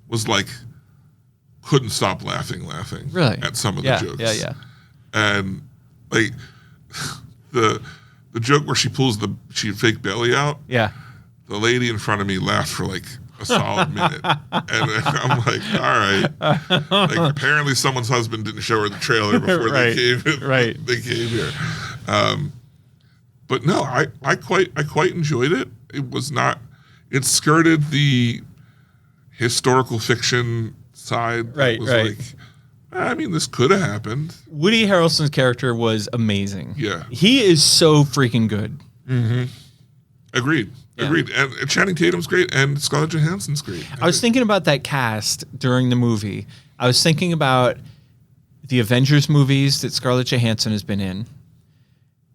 was like, couldn't stop laughing really? At some of the jokes. Yeah. And like the joke where she pulls she fake belly out. Yeah. The lady in front of me laughed for like a solid minute. And I'm like, all right. Like, apparently someone's husband didn't show her the trailer before they came here. But no, I quite enjoyed it. It was not, it skirted the historical fiction side. Right. Like, I mean, this could have happened. Woody Harrelson's character was amazing. Yeah. He is so freaking good. Mm-hmm. Agreed. And Channing Tatum's great, and Scarlett Johansson's great. I was thinking about that cast during the movie. I was thinking about the Avengers movies that Scarlett Johansson has been in,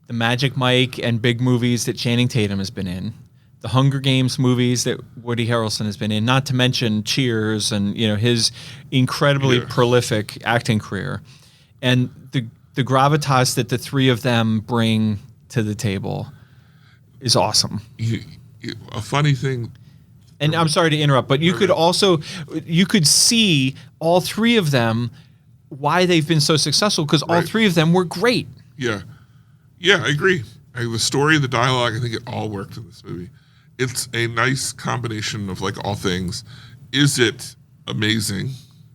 the Magic Mike and big movies that Channing Tatum has been in, the Hunger Games movies that Woody Harrelson has been in, not to mention Cheers and his incredibly prolific acting career, and the gravitas that the three of them bring to the table is awesome. A funny thing, and I'm sorry to interrupt, but you could see all three of them why they've been so successful, because all three of them were great. Yeah, I agree. The story, the dialogue, I think it all worked in this movie. It's a nice combination of like all things. Is it amazing?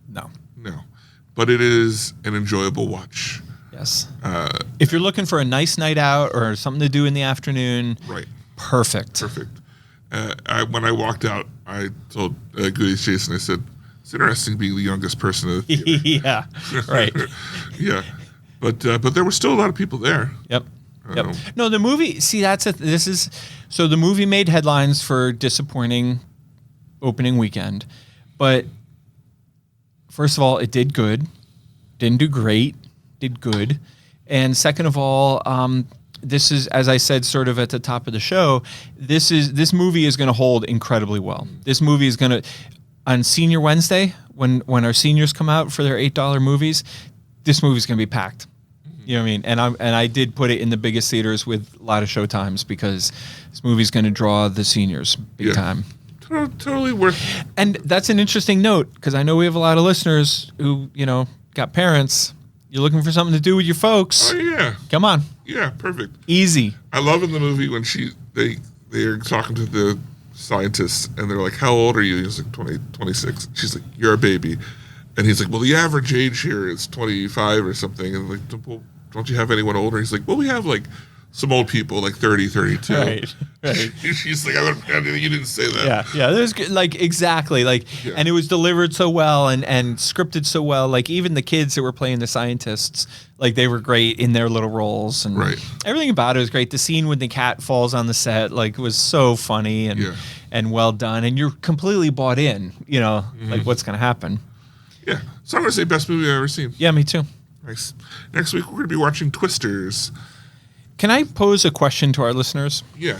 No. But it is an enjoyable watch. Yes. If you're looking for a nice night out or something to do in the afternoon, perfect. When I walked out, I told Goodies Jason, I said, it's interesting being the youngest person in the theater. Yeah, right. Yeah. But there were still a lot of people there. Yep. No, the movie, see, so the movie made headlines for disappointing opening weekend, but first of all, it did good. Didn't do great, did good. And second of all, this is, as I said, sort of at the top of the show, this movie is going to hold incredibly well. This movie is going to, on Senior Wednesday, when our seniors come out for their $8 movies, this movie is going to be packed. You know what I mean? And I did put it in the biggest theaters with a lot of showtimes because this movie's going to draw the seniors big time. Totally worth it. And that's an interesting note, because I know we have a lot of listeners who, got parents. You're looking for something to do with your folks. Oh, yeah. Come on. Yeah, perfect. Easy. I love in the movie when they're talking to the scientists, and they're like, how old are you? He's like 26. She's like, you're a baby. And he's like, well, the average age here is 25 or something. And like, well, don't you have anyone older? He's like, well, we have like some old people, like 30, 32. Right. She's like, you didn't say that. Yeah. There's exactly and it was delivered so well and scripted so well. Like even the kids that were playing the scientists, like they were great in their little roles, and everything about it was great. The scene when the cat falls on the set, was so funny and well done, and you're completely bought in. Like what's gonna happen. Yeah, so I'm gonna say best movie I've ever seen. Yeah, me too. Nice. Next week we're gonna be watching Twisters. Can I pose a question to our listeners? Yeah.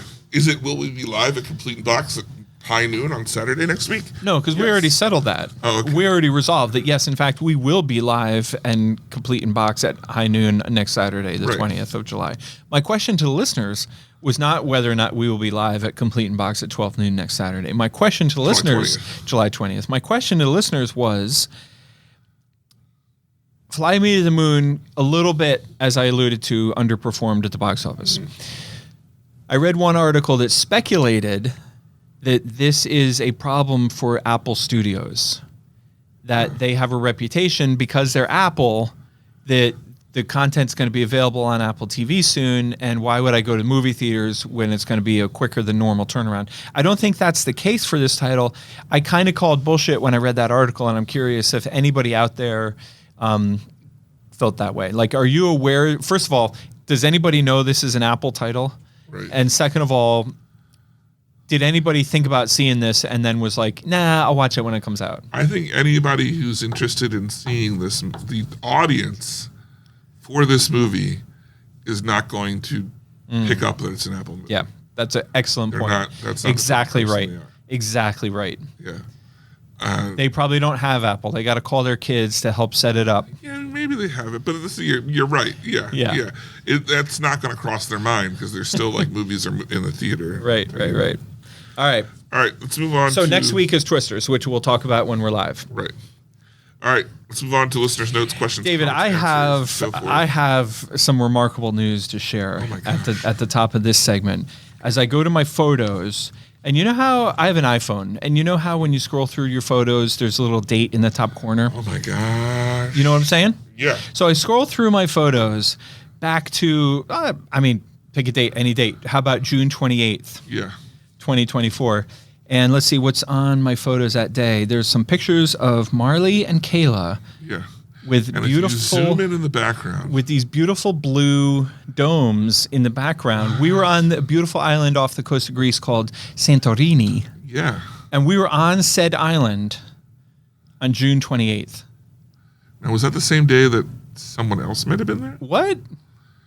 Will we be live at Complete in Box at high noon on Saturday next week? No, because we already settled that. Oh, okay. We already resolved that, yes, in fact, we will be live and Complete in Box at high noon next Saturday, the 20th of July. My question to the listeners was not whether or not we will be live at Complete in Box at 12 noon next Saturday. My question to the listeners, July 20th. My question to the listeners was, Fly Me to the Moon, a little bit, as I alluded to, underperformed at the box office. I read one article that speculated that this is a problem for Apple Studios, that they have a reputation because they're Apple, that the content's going to be available on Apple TV soon, and why would I go to movie theaters when it's going to be a quicker than normal turnaround? I don't think that's the case for this title. I kind of called bullshit when I read that article, and I'm curious if anybody out there felt that way. Like, are you aware, first of all, does anybody know this is an Apple title? Right. And second of all, did anybody think about seeing this and then was like, nah, I'll watch it when it comes out? I think anybody who's interested in seeing this, the audience for this movie is not going to pick up that it's an Apple movie. Yeah, that's an excellent point. That's not exactly right. Exactly right. Yeah. They probably don't have Apple. They got to call their kids to help set it up. Yeah, maybe they have it, but you're right. Yeah. That's not going to cross their mind because they're still like movies are in the theater. Right. All right. Let's move on. So next week is Twisters, which we'll talk about when we're live. Right. All right. Let's move on to listeners' notes, questions. David, I have some remarkable news to share at the top of this segment. As I go to my photos, And you know how I have an iPhone, and you know how when you scroll through your photos, there's a little date in the top corner? Oh my gosh. You know what I'm saying? Yeah. So I scroll through my photos back to, pick a date, any date. How about June 28th? Yeah. 2024. And let's see what's on my photos that day. There's some pictures of Marley and Kayla. Yeah. With And beautiful, if you zoom in the background. with these beautiful blue domes in the background. We were on a beautiful island off the coast of Greece called Santorini. Yeah. And we were on said island on June 28th. Now, was that the same day that someone else might have been there? What?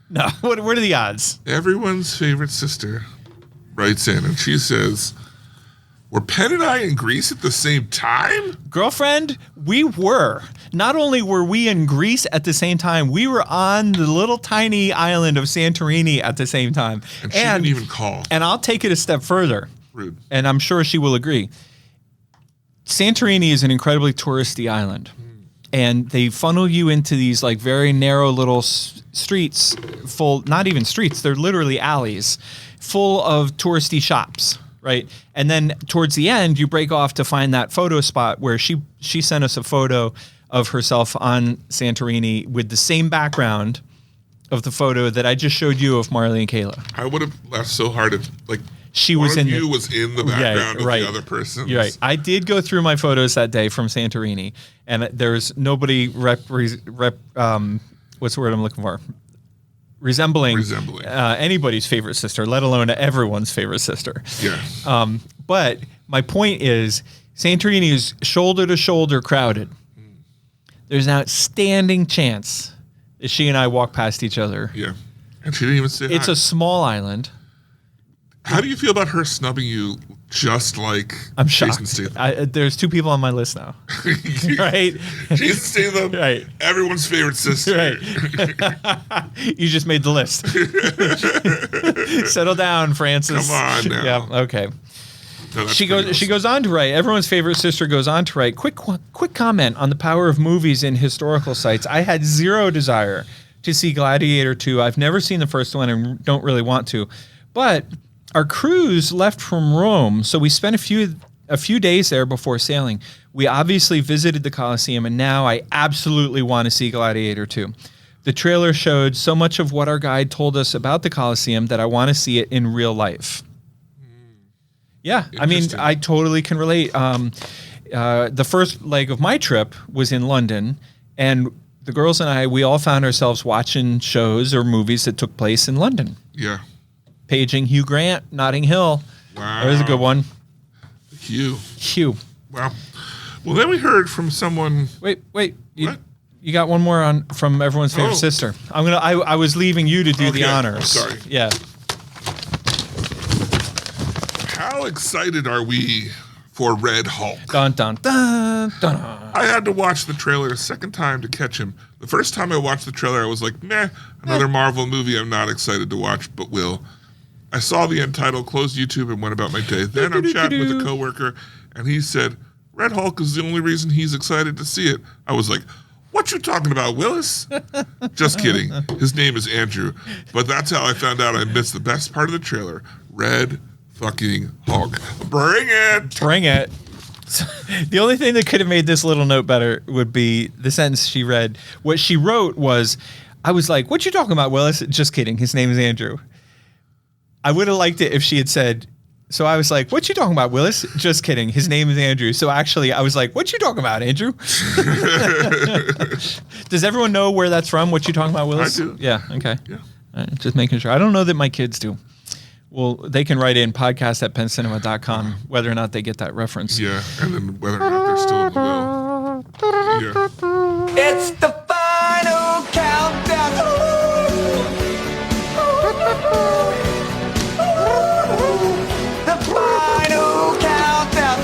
No. What are the odds? Everyone's favorite sister writes in, and she says, were Penn and I in Greece at the same time? Girlfriend, we were. Not only were we in Greece at the same time, we were on the little tiny island of Santorini at the same time. And she didn't even call. And I'll take it a step further. Rude. And I'm sure she will agree. Santorini is an incredibly touristy island. And they funnel you into these like very narrow little streets full, not even streets, they're literally alleys full of touristy shops. Right. And then towards the end, you break off to find that photo spot where she sent us a photo of herself on Santorini with the same background of the photo that I just showed you of Marley and Kayla. I would have laughed so hard if, like, She one was of in you the, was in the background of the other person. You're right. I did go through my photos that day from Santorini, and there's nobody what's the word I'm looking for? Resembling anybody's favorite sister, let alone everyone's favorite sister. Yeah. But my point is, Santorini is shoulder to shoulder crowded. There's an outstanding chance that she and I walk past each other. Yeah. And she didn't even say It's hi. a small island. How do you feel about her snubbing you just like I'm Jason shocked. Statham? There's 2 people on my list now. Right? Jason Statham, Right. Everyone's favorite sister. Right. You just made the list. Settle down, Francis. Come on now. Yeah, okay. No, that's She pretty goes awesome. on to write, everyone's favorite sister goes on to write, quick comment on the power of movies in historical sites. I had zero desire to see Gladiator 2. I've never seen the first one and don't really want to. But our cruise left from Rome, so we spent a few days there before sailing. We obviously visited the Colosseum, and now I absolutely want to see Gladiator 2. The trailer showed so much of what our guide told us about the Colosseum that I want to see it in real life. Yeah, I mean, I totally can relate. The first leg of my trip was in London, and the girls and I, we all found ourselves watching shows or movies that took place in London. Yeah. Paging Hugh Grant, Notting Hill. Wow. That was a good one. Hugh. Wow. Well, then we heard from someone. Wait. What? You got one more from everyone's favorite sister. I was leaving you to do the honors. I'm sorry. Yeah. How excited are we for Red Hulk? Dun dun dun dun. I had to watch the trailer a second time to catch him. The first time I watched the trailer, I was like, meh, another Marvel movie I'm not excited to watch, but will. I saw the end title, closed YouTube, and went about my day. Then I'm chatting with a coworker, and he said, Red Hulk is the only reason he's excited to see it. I was like, what you talking about, Willis? Just kidding. His name is Andrew. But that's how I found out I missed the best part of the trailer. Red fucking Hulk. Bring it! Bring it. The only thing that could have made this little note better would be the sentence she read. What she wrote was, I was like, what you talking about, Willis? Just kidding. His name is Andrew. I would have liked it if she had said, so I was like, what you talking about, Willis? Just kidding. His name is Andrew. So actually, I was like, what you talking about, Andrew? Does everyone know where that's from? What you talking about, Willis? I do. Yeah, okay. Yeah. All right, just making sure. I don't know that my kids do. Well, they can write in podcast@penncinema.com whether or not they get that reference. Yeah, and then whether or not they're still in the will. Yeah. It's the final countdown. The final countdown.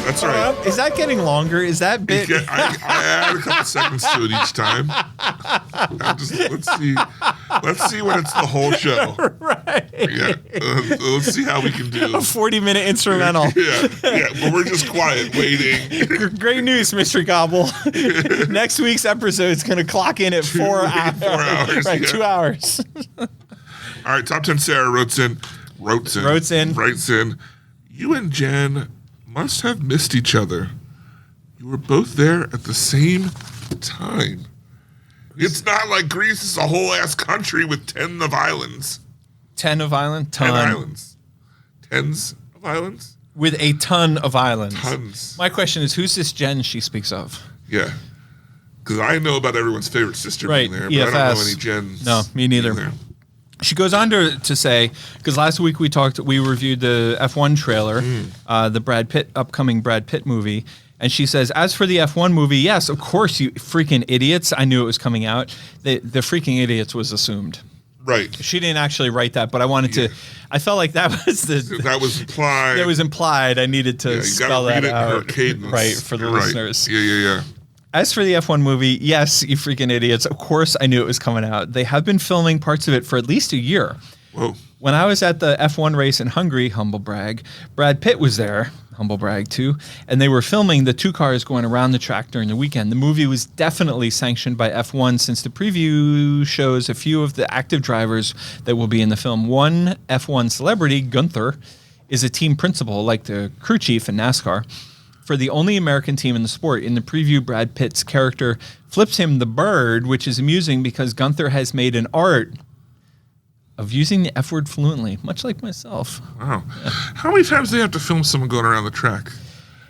That's right. Is that getting longer? Is that bit? I add a couple seconds to it each time. Let's see when it's the whole show. Right. Yeah. Let's see how we can do. A 40-minute instrumental. Yeah. But we're just quiet, waiting. Great news, Mr. Gobble. Next week's episode is going to clock in at 4 hours. 4 hours. Right, Yeah. 2 hours. All right, Top 10 Sarah wrote in. writes in, you and Jen must have missed each other. You were both there at the same time. It's not like Greece is a whole ass country with 10 of islands. 10 of islands? 10 islands. Tens of islands? With a ton of islands. Tons. My question is, who's this Jen she speaks of? Yeah. Because I know about everyone's favorite sister being there, but I don't know any Jens. No, me neither. She goes on to say, because last week we reviewed the F1 trailer, the upcoming Brad Pitt movie, and she says, as for the F1 movie, yes, of course, you freaking idiots. I knew it was coming out. The freaking idiots was assumed. Right. She didn't actually write that, but I wanted to. I felt like that was that was implied. It was implied. I needed to spell that out. Right, for the listeners. Yeah. As for the F1 movie, yes, you freaking idiots. Of course, I knew it was coming out. They have been filming parts of it for at least a year. Whoa. When I was at the F1 race in Hungary, humble brag, Brad Pitt was there, humble brag too, and they were filming the two cars going around the track during the weekend. The movie was definitely sanctioned by F1 since the preview shows a few of the active drivers that will be in the film. One F1 celebrity, Gunther, is a team principal like the crew chief in NASCAR for the only American team in the sport. In the preview, Brad Pitt's character flips him the bird, which is amusing because Gunther has made an art of using the F word fluently, much like myself. Wow. Yeah. How many times do they have to film someone going around the track?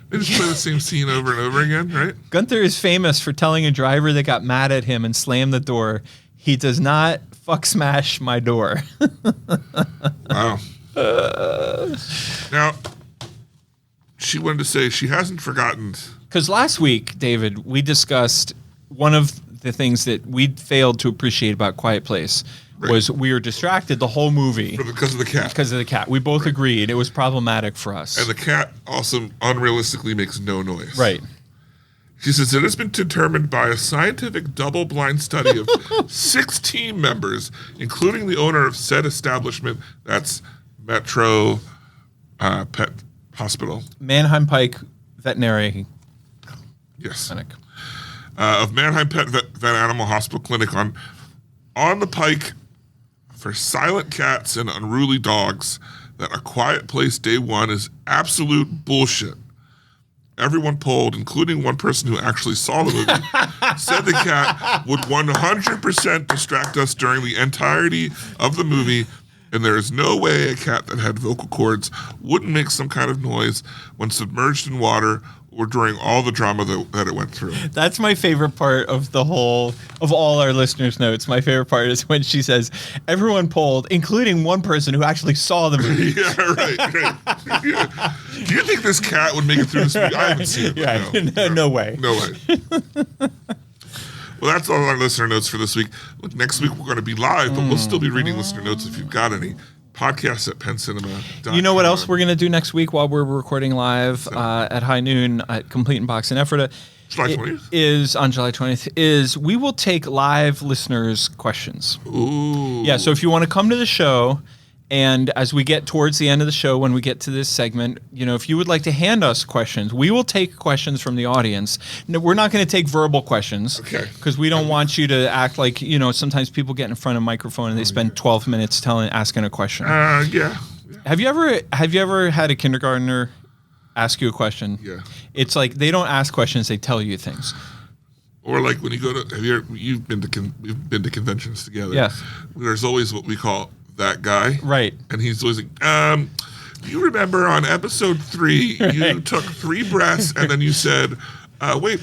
They just play the same scene over and over again, right? Gunther is famous for telling a driver that got mad at him and slammed the door, he does not fuck smash my door. Wow. Now, she wanted to say she hasn't forgotten. Because last week, David, we discussed one of the things that we failed to appreciate about Quiet Place. Right. Was we were distracted the whole movie. Because of the cat. Because of the cat. We both agreed it was problematic for us. And the cat also unrealistically makes no noise. Right. She says it has been determined by a scientific double-blind study of 6 team members, including the owner of said establishment, that's Metro Pet Hospital. Mannheim Pike Veterinary Clinic. Of Mannheim Pet Vet Animal Hospital Clinic on the Pike for silent cats and unruly dogs that A Quiet Place Day One is absolute bullshit. Everyone polled, including one person who actually saw the movie, said the cat would 100% distract us during the entirety of the movie, and there is no way a cat that had vocal cords wouldn't make some kind of noise when submerged in water or during all the drama that it went through. That's my favorite part of all our listeners' notes. My favorite part is when she says, everyone polled, including one person who actually saw the movie. Yeah, right. Yeah. Do you think this cat would make it through this movie? I haven't seen it. Yeah, no way. No way. Well, that's all our listener notes for this week. Look, next week we're going to be live, but we'll still be reading listener notes if you've got any. Podcast at PennCinema.com. You know what else we're going to do next week while we're recording live at high noon at Complete in Box in Ephrata? July 20th? Is on July 20th, is we will take live listeners' questions. Ooh. Yeah, so if you want to come to the show, and as we get towards the end of the show, when we get to this segment, if you would like to hand us questions, we will take questions from the audience. No, we're not going to take verbal questions. Okay. Because we don't want you to act like, sometimes people get in front of a microphone and they spend 12 minutes asking a question. Yeah. Have you ever had a kindergartner ask you a question? Yeah. It's like they don't ask questions, they tell you things. Or like when you go to, we've been to conventions together. Yes. There's always what we call that guy. Right. And he's always like, do you remember on episode 3, you took 3 breaths and then you said, wait,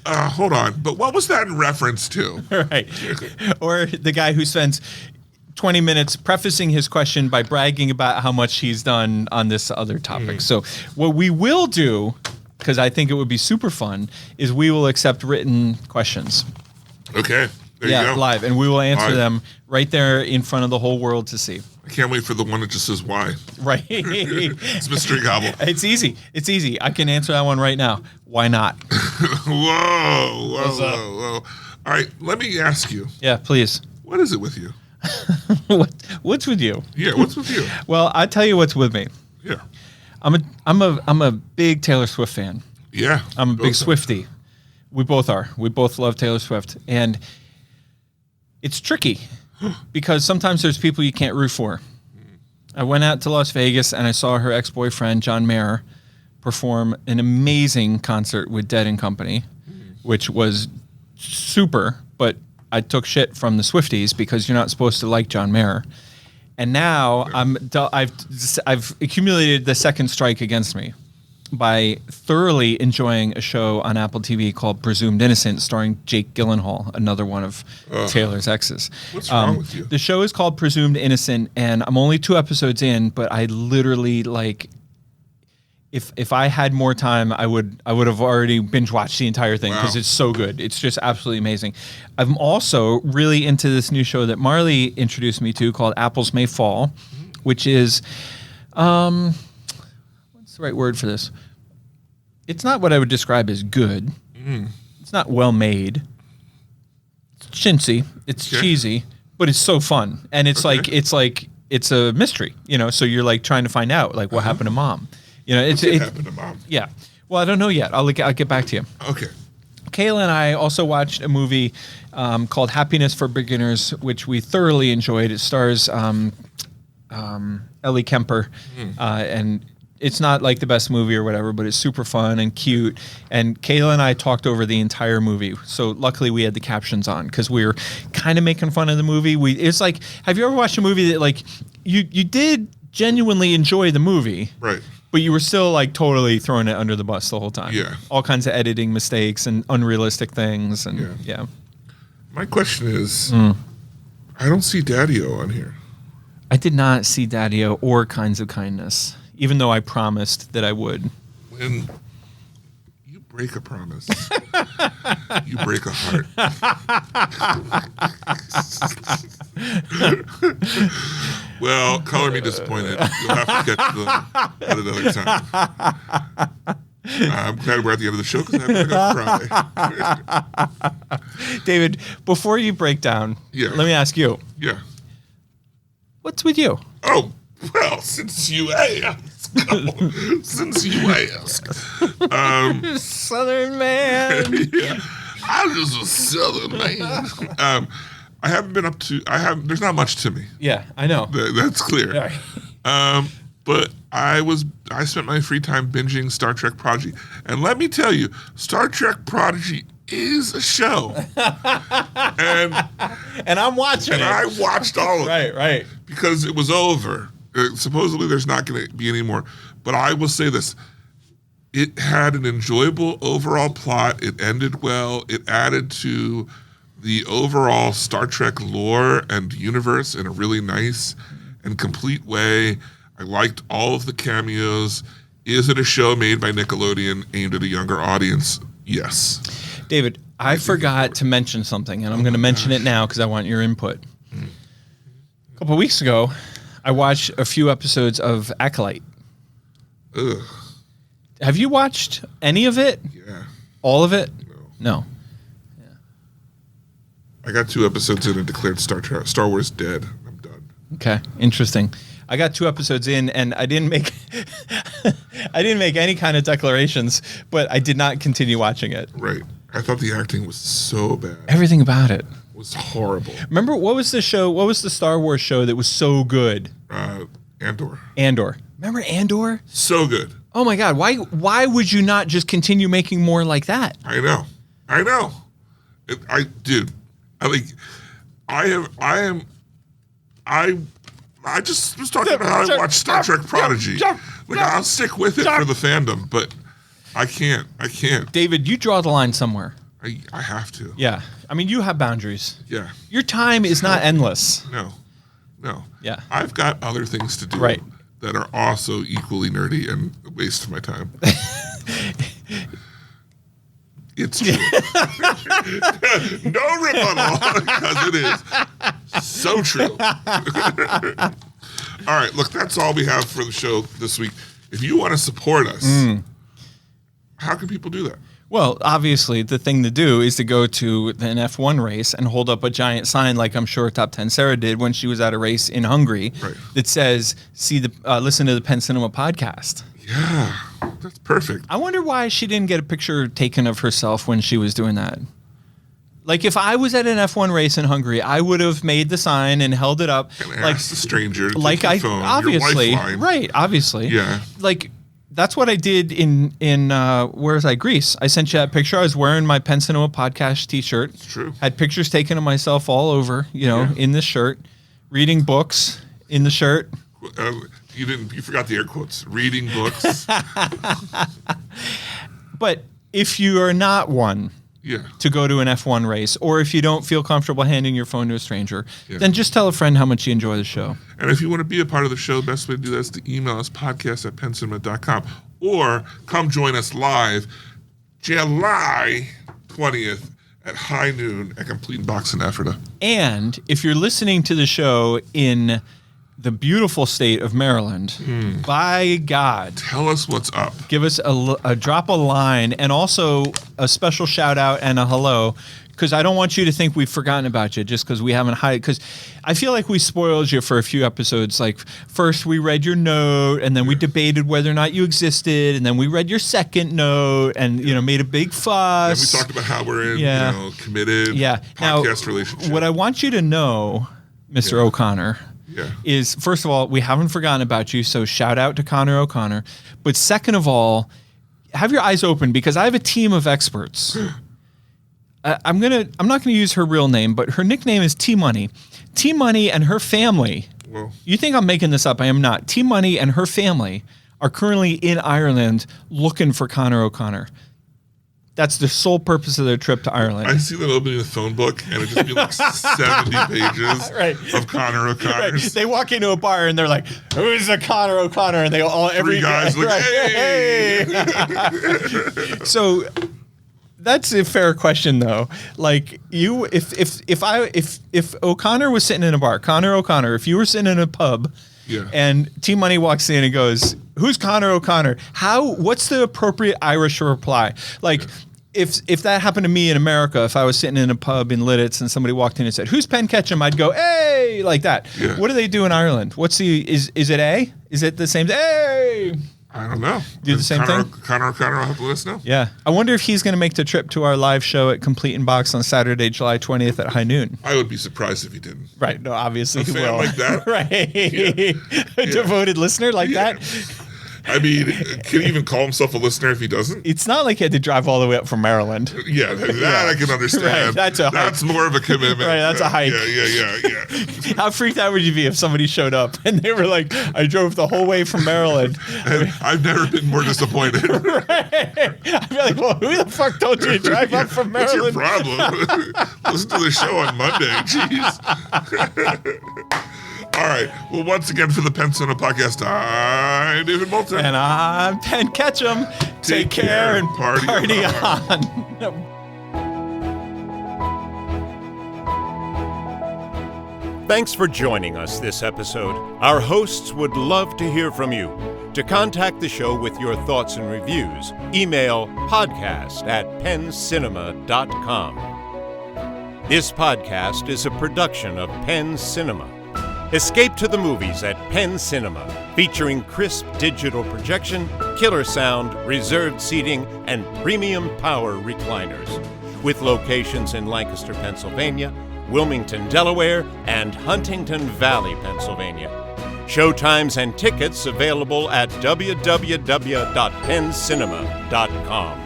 hold on, but what was that in reference to? Right. Or the guy who spends 20 minutes prefacing his question by bragging about how much he's done on this other topic. So what we will do, because I think it would be super fun, is we will accept written questions. Okay. There you go. Live, and we will answer them right there in front of the whole world to see. I can't wait for the one that just says why. Right. It's mystery gobble. It's easy. I can answer that one right now. Why not? Whoa. All right, let me ask you. Yeah, please. What is it with you? What's with you? Yeah, what's with you? Well, I tell you what's with me. Yeah. I'm a big Taylor Swift fan. Yeah. I'm a big Swiftie. We both are. We both love Taylor Swift. And it's tricky because sometimes there's people you can't root for. I went out to Las Vegas and I saw her ex-boyfriend, John Mayer, perform an amazing concert with Dead and Company, which was super, but I took shit from the Swifties because you're not supposed to like John Mayer. And now I've accumulated the second strike against me by thoroughly enjoying a show on Apple TV called Presumed Innocent, starring Jake Gyllenhaal, another one of Taylor's exes. What's wrong with you? The show is called Presumed Innocent, and I'm only 2 episodes in, but I literally like. If I had more time, I would have already binge watched the entire thing because it's so good. It's just absolutely amazing. I'm also really into this new show that Marley introduced me to called Apples May Fall, which is, what's the right word for this? It's not what I would describe as good. It's not well made. It's chintzy. It's cheesy, but it's so fun, and it's it's a mystery, So you're like trying to find out like what happened to Mom. It happened to Mom? Yeah. Well, I don't know yet. I'll get back to you. Okay. Kayla and I also watched a movie called Happiness for Beginners, which we thoroughly enjoyed. It stars Ellie Kemper, and it's not like the best movie or whatever, but it's super fun and cute. And Kayla and I talked over the entire movie. So luckily we had the captions on because we were kind of making fun of the movie. It's like, have you ever watched a movie that like you did genuinely enjoy the movie? Right. But you were still like totally throwing it under the bus the whole time. Yeah. All kinds of editing mistakes and unrealistic things. And yeah. My question is, I don't see Daddy-O on here. I did not see Daddy-O or Kinds of Kindness, even though I promised that I would. When you break a promise, you break a heart. Well, color me disappointed. You'll have to get to them at another time. I'm glad we're at the end of the show because I'm going to cry. David, before you break down, let me ask you. Yeah. What's with you? Oh, well, since you ask. Southern man. Yeah. I'm just a Southern man. I haven't been up to. There's not much to me. Yeah, I know. That's clear. Right. But I spent my free time binging Star Trek Prodigy, and let me tell you, Star Trek Prodigy is a show. and I'm watching it. And I watched all of it. Right. Because it was over. Supposedly there's not going to be any more. But I will say this. It had an enjoyable overall plot. It ended well. It added to the overall Star Trek lore and universe in a really nice and complete way. I liked all of the cameos. Is it a show made by Nickelodeon aimed at a younger audience? Yes. David, I forgot to mention something, and I'm going to mention it now because I want your input. A couple of weeks ago, I watched a few episodes of Acolyte. Ugh. Have you watched any of it? Yeah. All of it? No. I got 2 episodes in and declared Star Wars dead. I'm done. Okay, interesting. I got 2 episodes in and I didn't make any kind of declarations, but I did not continue watching it. Right. I thought the acting was so bad. Everything about it was horrible. Remember what was the Star Wars show that was so good? Andor. Remember Andor? So good. Oh my God! Why would you not just continue making more like that? I know. I just was talking about how I watched Star Trek Prodigy. I'll stick with it for the fandom, but I can't. David, you draw the line somewhere. I have to. Yeah. I mean, you have boundaries. Yeah. Your time is not endless. No. Yeah. I've got other things to do that are also equally nerdy and a waste of my time. It's true. No rebuttal, because it is so true. All right, look, that's all we have for the show this week. If you want to support us, how can people do that? Well, obviously, the thing to do is to go to an F1 race and hold up a giant sign, like I'm sure Top 10 Sarah did when she was at a race in Hungary, that says, listen to the Penn Cinema podcast. Yeah, that's perfect. I wonder why she didn't get a picture taken of herself when she was doing that. Like if I was at an F1 race in Hungary, I would have made the sign and held it up. And like asked the stranger to like take your I phone, obviously your lifeline. right, obviously. Yeah. Like that's what I did in where was I? Greece. I sent you that picture. I was wearing my Penn Cinema podcast T-shirt. It's true. Had pictures taken of myself all over, in this shirt, reading books in the shirt. You forgot the air quotes. Reading books. But if you are not one to go to an F1 race, or if you don't feel comfortable handing your phone to a stranger, then just tell a friend how much you enjoy the show. And if you want to be a part of the show, the best way to do that is to email us podcast@pencinema.com or come join us live July 20th at high noon at Complete Box in Ephrata. And if you're listening to the show in the beautiful state of Maryland, by God, tell us what's up. Give us a drop a line and also a special shout out and a hello, because I don't want you to think we've forgotten about you just because we haven't hired. Because I feel like we spoiled you for a few episodes. Like first we read your note, and then we debated whether or not you existed, and then we read your second note, and made a big fuss. And we talked about how we're in committed podcast relationship. What I want you to know, Mr. O'Connor, is first of all, we haven't forgotten about you, so shout out to Connor O'Connor. But second of all, have your eyes open, because I have a team of experts. I'm not gonna use her real name, but her nickname is T Money. T Money and her family. Well, you think I'm making this up? I am not. T Money and her family are currently in Ireland looking for Connor O'Connor. That's the sole purpose of their trip to Ireland. I see them opening the phone book, and it just be like 70 pages of Connor O'Connor. Right. They walk into a bar and they're like, "Who's the Connor O'Connor?" And they all every guys like, "Hey!" So that's a fair question, though. Like if O'Connor was sitting in a bar, Connor O'Connor, if you were sitting in a pub. Yeah. And T Money walks in and goes, "Who's Connor O'Connor?" What's the appropriate Irish reply? Like, if that happened to me in America, if I was sitting in a pub in Lidditz and somebody walked in and said, "Who's Penn Ketchum?" I'd go, "Hey," like that. Yeah. What do they do in Ireland? Is it A? Is it the same? Hey. I don't know. Do the same thing? Connor O'Connor will have to let us know. Yeah. I wonder if he's going to make the trip to our live show at Complete in Box on Saturday, July 20th at high noon. I would be surprised if he didn't. Right. No, obviously A he fan will. like that? Right. A devoted listener like that. I mean, can he even call himself a listener if he doesn't? It's not like he had to drive all the way up from Maryland. Yeah, that I can understand. Right, that's more of a commitment. Right, that's a hike. Yeah. How freaked out would you be if somebody showed up and they were like, "I drove the whole way from Maryland." And I've never been more disappointed. Right. I'd be like, "Well, who the fuck told you to drive up from Maryland?" What's your problem? Listen to the show on Monday. Jeez. All right. Well, once again for the Penn Cinema Podcast, I'm David Moulton. And I'm Penn Ketchum. Take care and party on. Thanks for joining us this episode. Our hosts would love to hear from you. To contact the show with your thoughts and reviews, email podcast@penncinema.com. This podcast is a production of Penn Cinema. Escape to the movies at Penn Cinema, featuring crisp digital projection, killer sound, reserved seating, and premium power recliners. With locations in Lancaster, Pennsylvania, Wilmington, Delaware, and Huntington Valley, Pennsylvania. Showtimes and tickets available at www.penncinema.com.